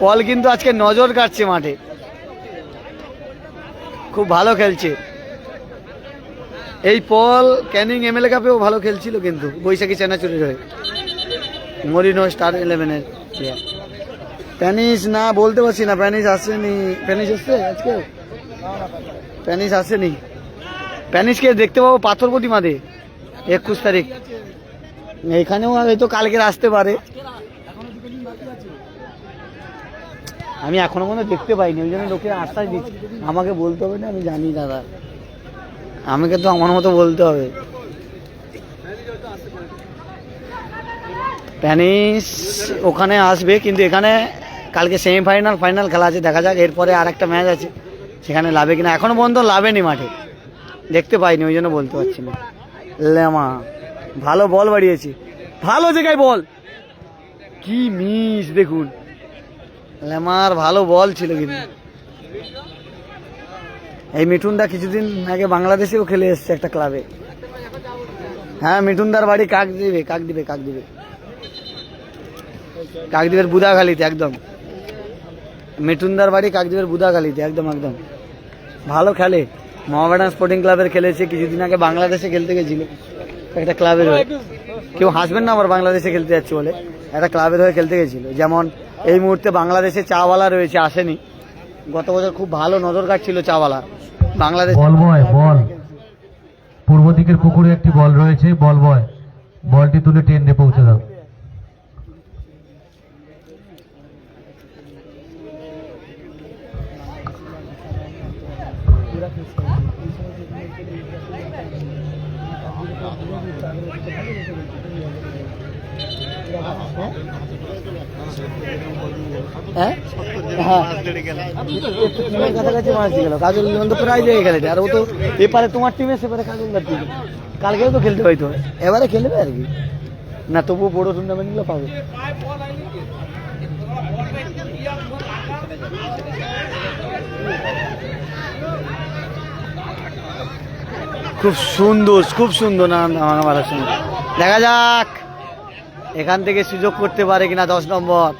পল কিন্তু আজকে নজর কাটছে মাঠে, খুব ভালো খেলছে। এই পল ক্যানিং এমএলএ কাপেও ভালো খেলছিল কিন্তু বৈশাখী চেনাচুরির হয়ে, মরিনো স্টার 11-এর প্লেয়ার। প্যানিস না বলতে পারছি না, প্যানিস আসেনি। প্যানিস এসছে আজকে? প্যানিস আসেনি। প্যানিসকে দেখতে পাবো পাথর প্রতিমাতে 21 তারিখ, এখানেও হয়তো কালকে আসতে পারে। আমি এখনো পর্যন্ত দেখতে পাইনি, ওই জন্য লোকে আশ্বাস দিচ্ছি। আমাকে বলতে হবে না, আমি জানি দাদা, আমাকে তো আমার মতো বলতে হবে। প্যানিস ওখানে আসবে কিন্তু এখানে কালকে সেমিফাইনাল ফাইনাল খেলা আছে, দেখা যাক এরপরে আর একটা ম্যাচ আছে, সেখানে লাভে কিনা। এখনো পর্যন্ত লাভেনি, মাঠে দেখতে পাইনি, ওই জন্য বলতে পারছি না। লেমা ভালো বল বাড়িয়েছে, ভালো জায়গায় বল, কি মিস দেখুন। লেমার ভালো বল ছিল কিন্তু। এই মিঠুনদা কিছুদিন আগে বাংলাদেশেও খেলে এসছে একটা ক্লাবে। হ্যাঁ, মিঠুনদার বাড়ি কাকদ্বীপের বুদাখালীতে, একদম মিঠুনদার বাড়ি কাকদ্বীপের বুদাখালীতে, একদম ভালো খেলে। মোহামেডান স্পোর্টিং ক্লাবের খেলেছে, কিছুদিন আগে বাংলাদেশে খেলতে গেছিল একটা ক্লাবের হয়ে। কেউ হাসবেন না আবার বাংলাদেশে খেলতে যাচ্ছে বলে, একটা ক্লাবের হয়ে খেলতে গেছিল। যেমন এই মুহূর্তে বাংলাদেশে চাওয়ালা রয়েছে, আসেনি। গত বছর খুব ভালো নজর কাটছিল চাওয়ালা বাংলাদেশ। বল বয়, বল পূর্ব দিকের পুকুরে একটি বল রয়েছে, বল বয় বলটি তুলে টেন্ডে পৌঁছে দাও। কাছাকাছি মাছ দিয়ে গেল কাজল, তো প্রায় জায়গায় খেলেছে। আর ও তো এপারে তোমার টিমে, সেপারে কাজলদার টিমে, কালকেও তো খেলতে হয়তো, এবারে খেলবে আর কি না, তবুও বড় টুর্নামেন্ট গুলো পাবে। খুব সুন্দর না আমার সঙ্গে। দেখা যাক এখান থেকে সুযোগ করতে পারে কিনা 10 নম্বর।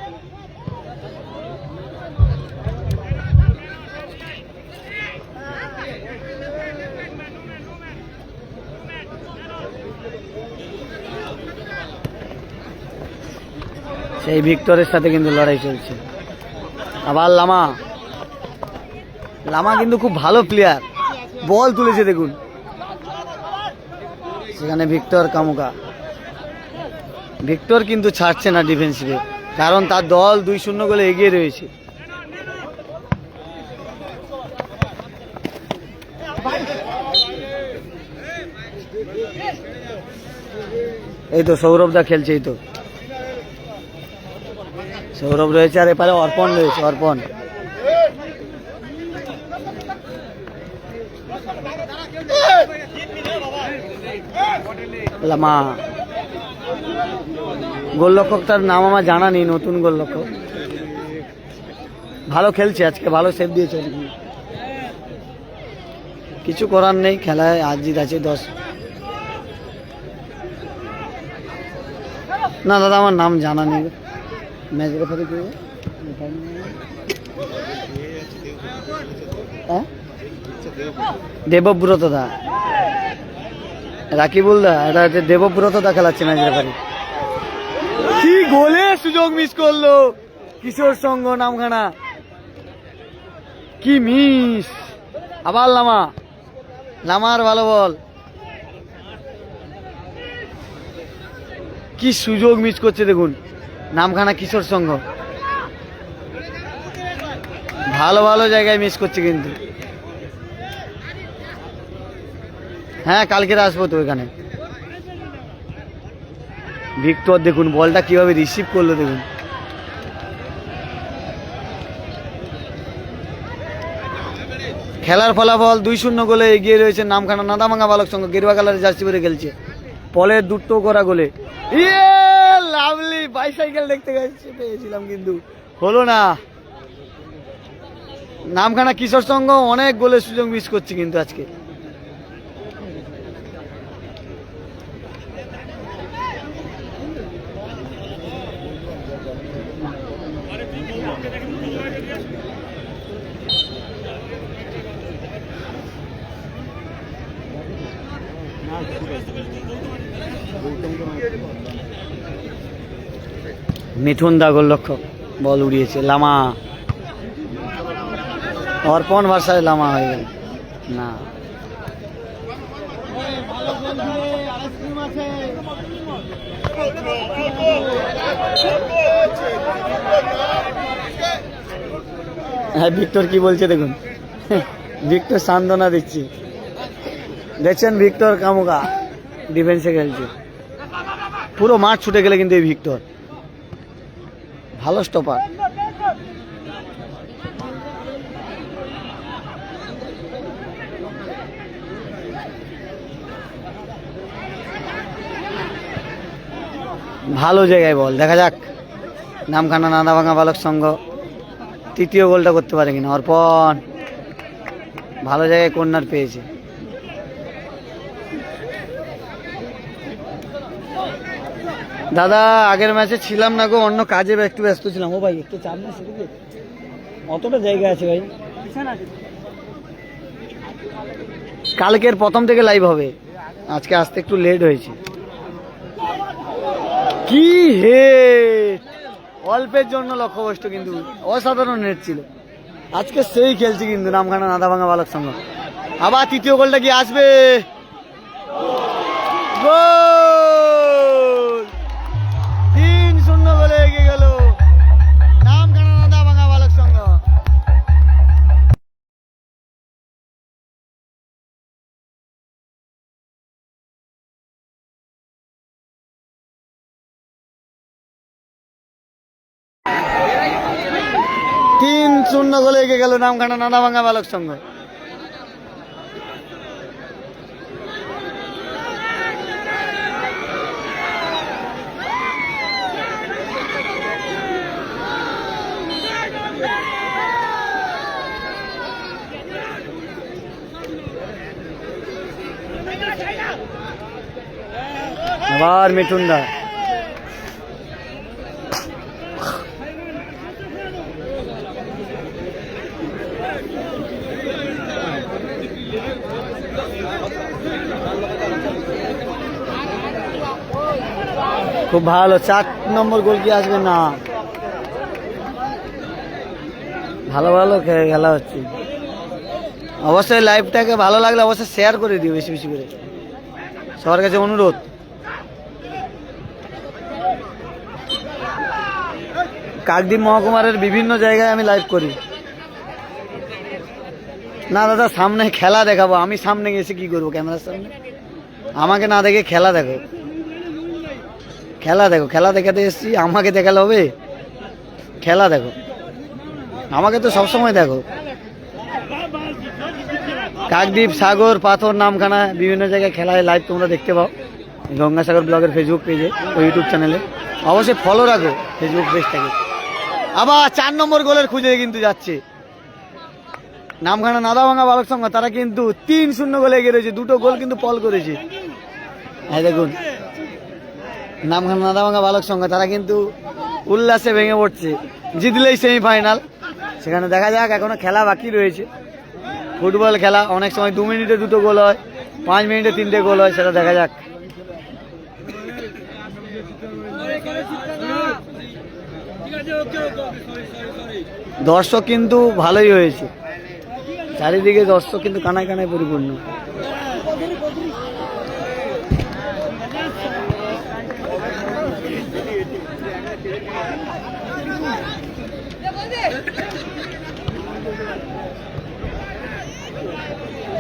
সেই ভিক্টরের সাথে কিন্তু লড়াই চলছে। আবার লামা কিন্তু খুব ভালো প্লেয়ার, বল তুলেছে দেখুন। সেখানে ভিক্টর কামুকা, ভিক্টর কিন্তু ছাড়ছে না ডিফেন্সিভে, কারণ তার দল 2-0 গোলে এগিয়ে রয়েছে। এই তো সৌরভ দা খেলছে, এই তো সৌরভ রয়েছে, আর এপারে অর্পণ রয়েছে। অর্পণ লামা, গোলরক্ষকটার নাম আমার জানা নেই, নতুন গোলরক্ষক, ভালো খেলছে আজকে, ভালো সেভ দিয়েছে। কিছু করার নেই, খেলায় আজ জিত আছে 10। না দাদা, আমার নাম জানা নেই। ম্যাচ রেফারি কে? দেবব্রত দা, রাকিবুল দা, এটা হচ্ছে দেবব্রত দা খেলাচ্ছে ম্যাচ রেফারি। কি গোলে সুযোগ মিস করলো কিশোর সংঘ নামখানা, কি মিস। আবার লামার ভালো বল, কি সুযোগ মিস করছে দেখুন নামখানা কিশোর সংঘ, ভালো ভালো জায়গায় মিস করছে কিন্তু। হ্যাঁ কালকের আসবো তো এখানে। ভিক্টর দেখুন বলটা কিভাবে রিসিভ করলো দেখুন। খেলার ফলাফল 2-0 গোলে এগিয়ে রয়েছে নামখানা নাদাভাঙ্গা বালক সংঘ। গেরুয়া কালারের জার্সি পরে খেলছে। পলের দুটো করা গোলে লাভলি বাইসাইকেল দেখতে পেয়েছিলাম কিন্তু হলো না। নামখানা কিশোর সংঘ অনেক গোলের সুযোগ মিস করছে কিন্তু আজকে। মিঠুন দা গোলরক্ষক, বল উড়িয়েছে লামা, অর্পণ ভাষায় লামা হয়ে গেল না। হ্যাঁ ভিক্টর কি বলছে দেখুন, ভিক্টর সান্ত্বনা দিচ্ছে। দেখছেন ভিক্টর কামুকা ডিফেন্সে খেলছে, পুরো মাঠ ছুটে গেলে কিন্তু এই ভিক্টর ভালো স্টপার। ভালো জায়গায় বল, দেখা যাক নামখানা নাদাভাঙ্গা বালক সংঘ তৃতীয় গোলটা করতে পারে কিনা। অর্পণ ভালো জায়গায় কর্নার পেয়েছে। দাদা আগের ম্যাচে ছিলাম না গো, অন্য কাজে একটু ব্যস্ত ছিলাম। ও ভাই একটু চাপ না, সেদিকে অতটা জায়গা আছে ভাই। কালকের প্রথম থেকে লাইভ হবে, আজকে আসতে একটু লেট হয়েছে। কি হে অল্পের জন্য লক্ষ্যভ্রষ্ট, কিন্তু অসাধারণ নেট ছিল আজকে। সেই খেলছে কিন্তু নামখানা নাদাভাঙ্গা বালক সংঘ। আবার তৃতীয় গোলটা কি আসবে? গোল! 3-0 গোলে এগিয়ে গেল নামখানা নাদাভাঙ্গা বালক সংঘ। তিন 0 গোলে এগিয়ে গেল নামখানা নাদাভাঙ্গা বালক সংঘ। আবার মিঠুন দা, খুব ভালো। 4 নম্বর গোল কি আসবে না? ভালো ভালো খেলা হচ্ছে। অবশ্যই লাইভটাকে ভালো লাগলে অবশ্যই শেয়ার করে দিও বেশি বেশি করে, সবার কাছে অনুরোধ। কাকদ্বীপ মহকুমারের বিভিন্ন জায়গায় আমি লাইভ করি। না দাদা সামনে খেলা দেখাবো, আমি সামনে গেছি কি করবো ক্যামেরার সামনে? আমাকে না দেখে খেলা দেখো, খেলা দেখো। খেলা দেখাতে এসছি, আমাকে দেখালে হবে? খেলা দেখো, আমাকে তো সবসময় দেখো। কাকদ্বীপ, সাগর, পাথর, নামখানা বিভিন্ন জায়গায় খেলায় লাইভ তোমরা দেখতে পাও গঙ্গাসাগর ব্লগের ফেসবুক পেজে ও ইউটিউব চ্যানেলে। অবশ্যই ফলো রাখো ফেসবুক পেজটাকে। আবার 4 নম্বর গোলের খুঁজে কিন্তু যাচ্ছে নামখানা নাদাভাঙ্গা বালক সংঘ। তারা কিন্তু 3-0 গোলে এগিয়ে রয়েছে, 2টো গোল কিন্তু পল করেছে। হ্যাঁ দেখুন নামখানা নাদাভাঙ্গা বালক সংঘ, তারা কিন্তু উল্লাসে ভেঙে পড়ছে। জিতলেই সেমিফাইনাল, সেখানে দেখা যাক, এখনো খেলা বাকি রয়েছে। ফুটবল খেলা, অনেক সময় 2 মিনিটে 2টো গোল হয়, 5 মিনিটে 3টে গোল হয়, সেটা দেখা যাক। দর্শক কিন্তু ভালোই হয়েছে, চারিদিকে দর্শক কিন্তু কানায় কানায় পরিপূর্ণ।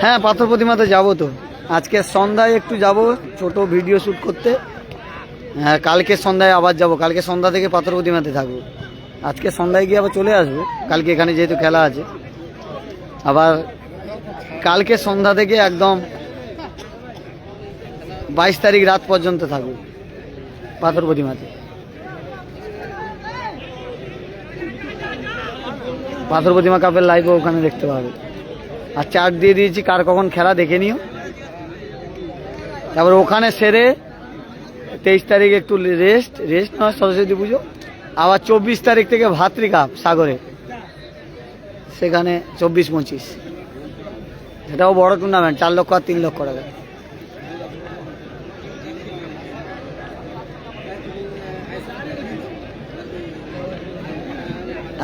হ্যাঁ, পাথর প্রতিমাতে যাবো তো। আজকে সন্ধ্যায় একটু যাব ছোট ভিডিও শ্যুট করতে। হ্যাঁ, কালকে সন্ধ্যায় আবার যাব। কালকে সন্ধ্যা থেকে পাথর প্রতিমাতে থাকবো। আজকে সন্ধ্যায় গিয়ে আবার চলে আসবো। কালকে এখানে যেহেতু খেলা আছে, আবার কালকে সন্ধ্যা থেকে একদম 22 তারিখ রাত পর্যন্ত থাকবো পাথর প্রতিমাতে। পাথর প্রতিমা কাপের লাইভও ওখানে দেখতে পাবে। আর চার্ট দিয়ে দিয়েছি কার কখন খেলা দেখে নিও। তারপর ওখানে সেরে 23 তারিখ একটু রেস্ট নয়, সরস্বতী পুজো। আবার 24 তারিখ থেকে ভাতৃকাপ সাগরে, সেখানে 24-25, সেটাও বড় টুর্নামেন্ট, 4 লক্ষ আর 3 লক্ষ টাকা।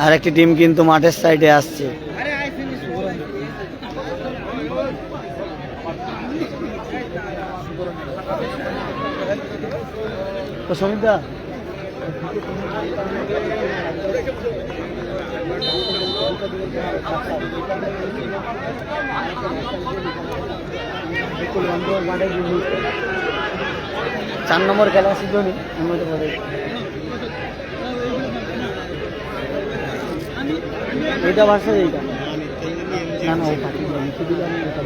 আর একটি টিম কিন্তু মাঠের সাইডে আসছে। তো সমিতা চার নম্বর খেলা শুধু এটা ভাষা এইটা না না, ও পাখি লিখে দিলাম এটা।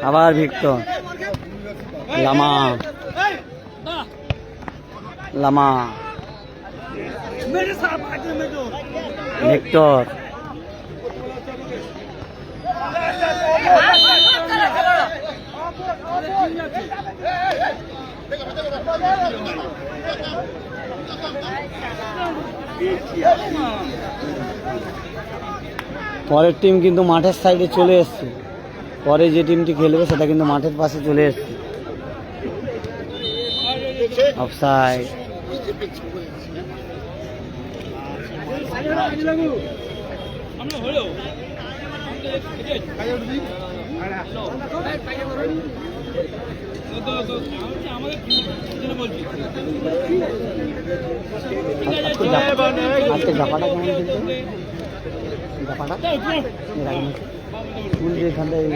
আবার ভিক্টর লামা লামা ভিক্টর পরের টিম কিন্তু মাঠের সাইডে চলে এসছে। পরে যে টিমটি খেলবে সেটা কিন্তু মাঠের পাশে চলে এসছে। অফসাইড। আজকে জাপাটা কেমন খেলছে? জাপাটা ফুল যে এখানটায়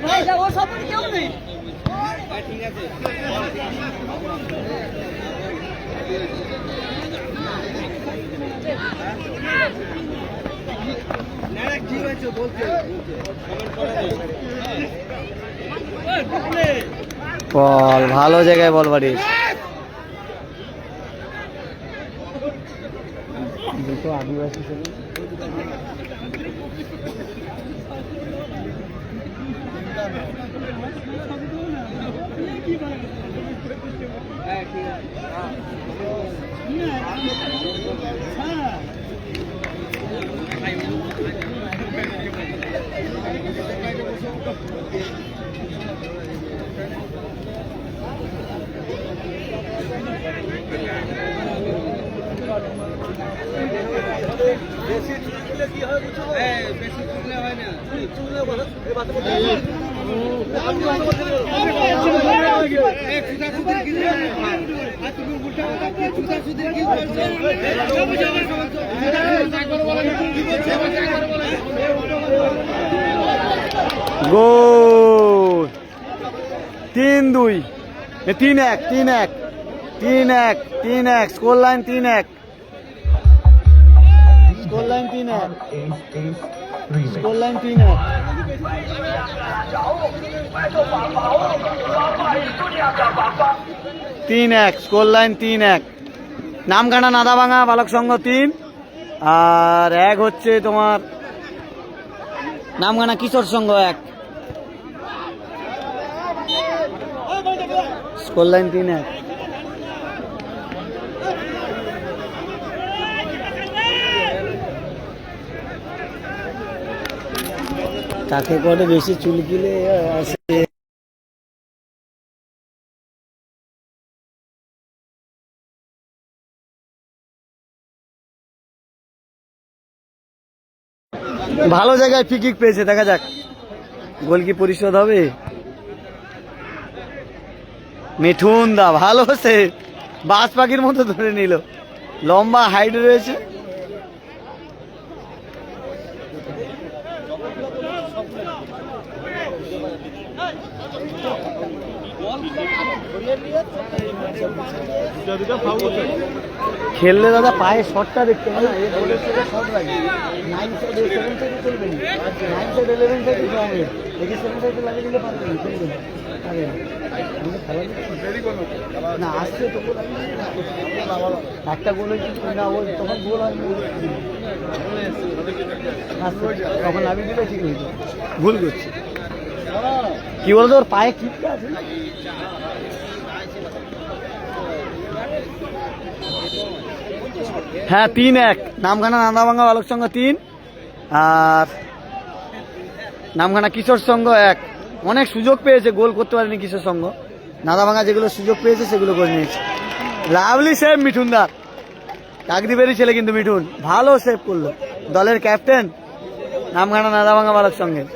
ভাই ও সব কেউ নেই। ঠিক আছে বল, ভালো জায়গায় বল বাড়িস। দুটো আদিবাসী ছেলে goal 3-2 3-1 score line 3-1 score line 3-1। Score line 3-1। Score line 3-1। Namkhana Nadabhanga Balak Sangha 3 আর 1 হচ্ছে তোমার নামখানা কিশোর সংঘ 1। Score line 3-1। তাকে করে বেশি চুলকিলে আসে। ভালো জায়গায় ফ্রি কিক পেয়েছে, দেখা যাক গোল কি পরিশোধ হবে। মিঠুন দা ভালো সে বাজ পাখির মতো ধরে নিল, লম্বা হাইট রয়েছে। খেললে দাদা পায়ে শটটা দেখতে হবে না, এর গোলের থেকে শট লাগে 9 সাইড 7 সাইডে চলবে না, 9 সাইড 11 সাইডে যাবে, দেখি 7 সাইডে লাগে দিলে পারবে না, চলবে না। আরে আমি খেলা দেরি করব না, আসছে তো গোল একটা গোল হয়েছে না, ও তখন গোল হয় তখন আমি দিলে ঠিক হয়েছে, ভুল করছি। কি বলতো ওর পায়ে কিকটা আছে। হ্যাঁ 3-1 নামখানা নাদাভাঙা বালক সংঘ 3 আর নামখানা কিশোর সংঘ 1। অনেক সুযোগ পেয়েছে, গোল করতে পারেনি কিশোর সংঘ। নাদাভাঙা যেগুলো সুযোগ পেয়েছে সেগুলো করে নিয়েছে। লাভলি সেভ মিঠুন দা, কাকদ্বীপেরই ছেলে কিন্তু মিঠুন, ভালো সেভ করলো, দলের ক্যাপ্টেন নামখানা নাদাভাঙা বালক সংঘের।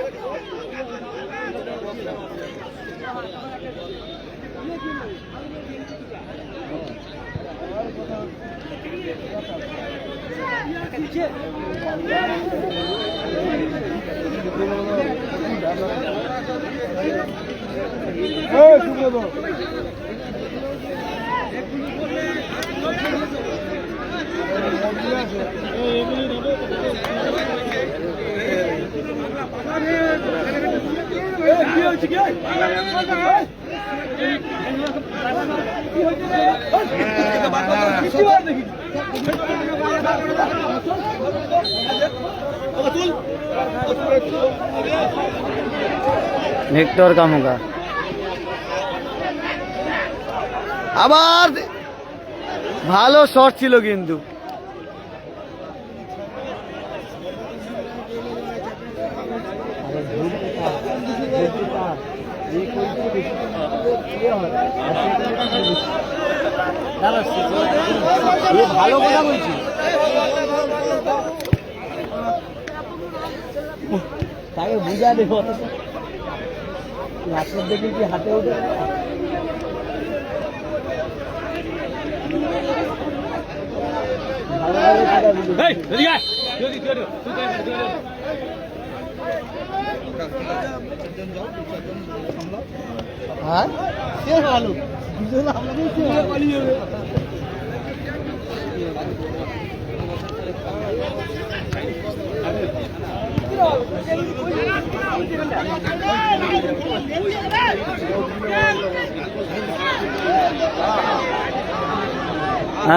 ভিক্টর কামুকা আবার ভালো শট ছিল কিন্তু ভালো কথা বলছি, তাকে বুঝা দেবো লাস্টের দিকে কি হাতে উঠে। হ্যাঁ সে ভালো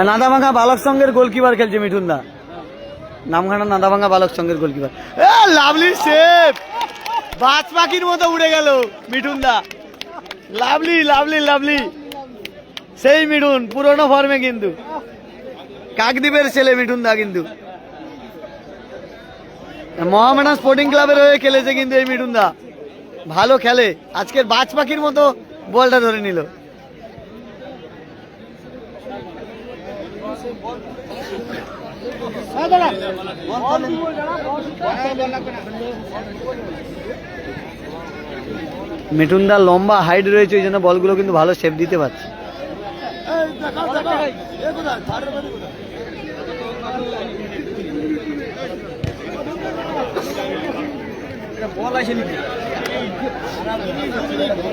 নাদাভাঙা বালক সংঘের গোলকিপার খেলছে মিঠুন দা, নামখানা নাদাভাঙা বালক সংঘের গোলকিপার। লাভলি সেভ, বাজ পাখির মতো উড়ে গেল মিঠুন দা, লাভলি লাভলি লাভলি সেই মিঠুন পুরনো ফর্মে, কিন্তু কাকদ্বীপের ছেলে মিঠুন দা, কিন্তু মোহামেডান স্পোর্টিং ক্লাবের হয়ে খেলেছে কিন্তু এই মিঠুন দা, ভালো খেলে, আজকের বাজ পাখির মতো বলটা ধরে নিল। মিঠুন দা লম্বা হাইট রয়েছে, ওই জন্য বলগুলো কিন্তু ভালো শেপ দিতে পারছে।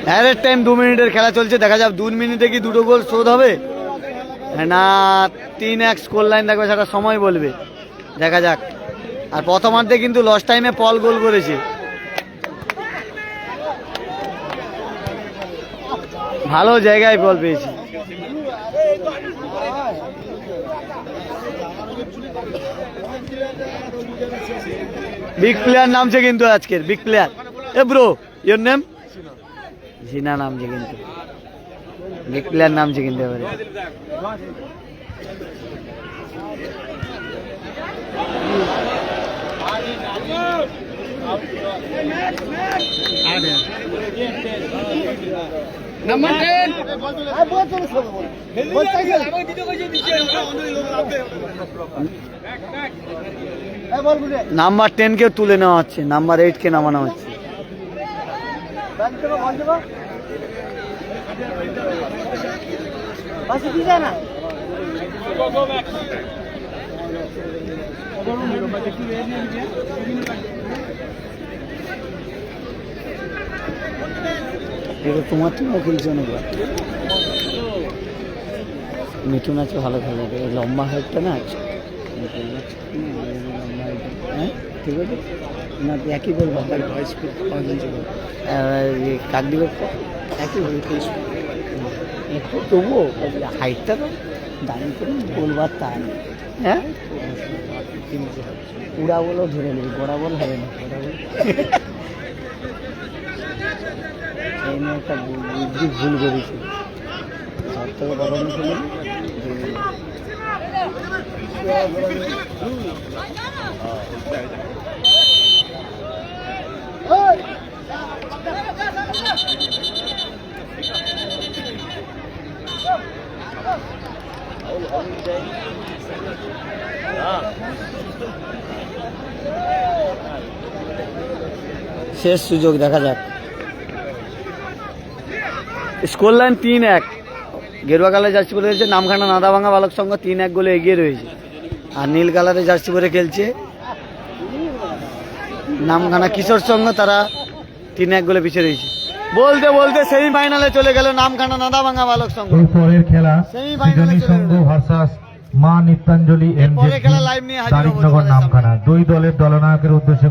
অ্যারের টাইম 2 মিনিটের খেলা চলছে, দেখা যাক 2 মিনিটে কি দুটো গোল শোধ হবে না 3-1 স্কোর লাইন থাকবে, সেটা সময় বলবে, দেখা যাক। আর প্রথমার্ধে কিন্তু লস টাইমে পল গোল করেছে। ভালো জায়গায় বল পেয়েছি। বিগ প্লেয়ার নামছে কিন্তু আজকের big player. A bro your name? জিনা নামছে কিন্তু, বিগ প্লেয়ার নামছে কিন্তু এবারে। নাম্বার 10 কে তুলে নেওয়া হচ্ছে, নাম্বার 8 কে নামানো হচ্ছে। তোমার টিমও খেলছে না, মিঠুন আছে ভালো খেলে, লম্বা হাইটটা না আছে। হ্যাঁ ঠিক আছে না, একই বল কাকদ্বীপ একই বল একটু তবুও হাইটটা তো দাঁড়িয়ে করে বলবার তা হ্যাঁ, উড়া বলও ধরে নেবে, গোড়া বল হবে না। এই নিয়ে একটা বুদ্ধি ভুল করেছি, সব থেকে বড় খেলে শেষ সুযোগ, দেখা যাক। স্কোর লাইন 3-1, গেরুয়া কালার জার্সি পরে খেলছে নামখানা নাদাভাঙ্গা বালক সংঘ 3-1 গোলে এগিয়ে রয়েছে। আর নীল কালারের জার্সি পরে খেলছে নামখানা কিশোর সংঘ, তারা 3-1 গোলে পিছিয়ে রয়েছে। বলতে বলতে সেমিফাইনালে চলে গেল নামখানা নাদাভাঙ্গা বালক সংঘ। পরের খেলা সেমিফাইনালে সৃজনী সংঘ ভার্সাস মা নিত্যাঞ্জলি পরে খেলা লাইভ নিয়ে হাজির হবো দারিকনগর নামখানা। দুই দলের দলনায়কের উদ্দেশ্যে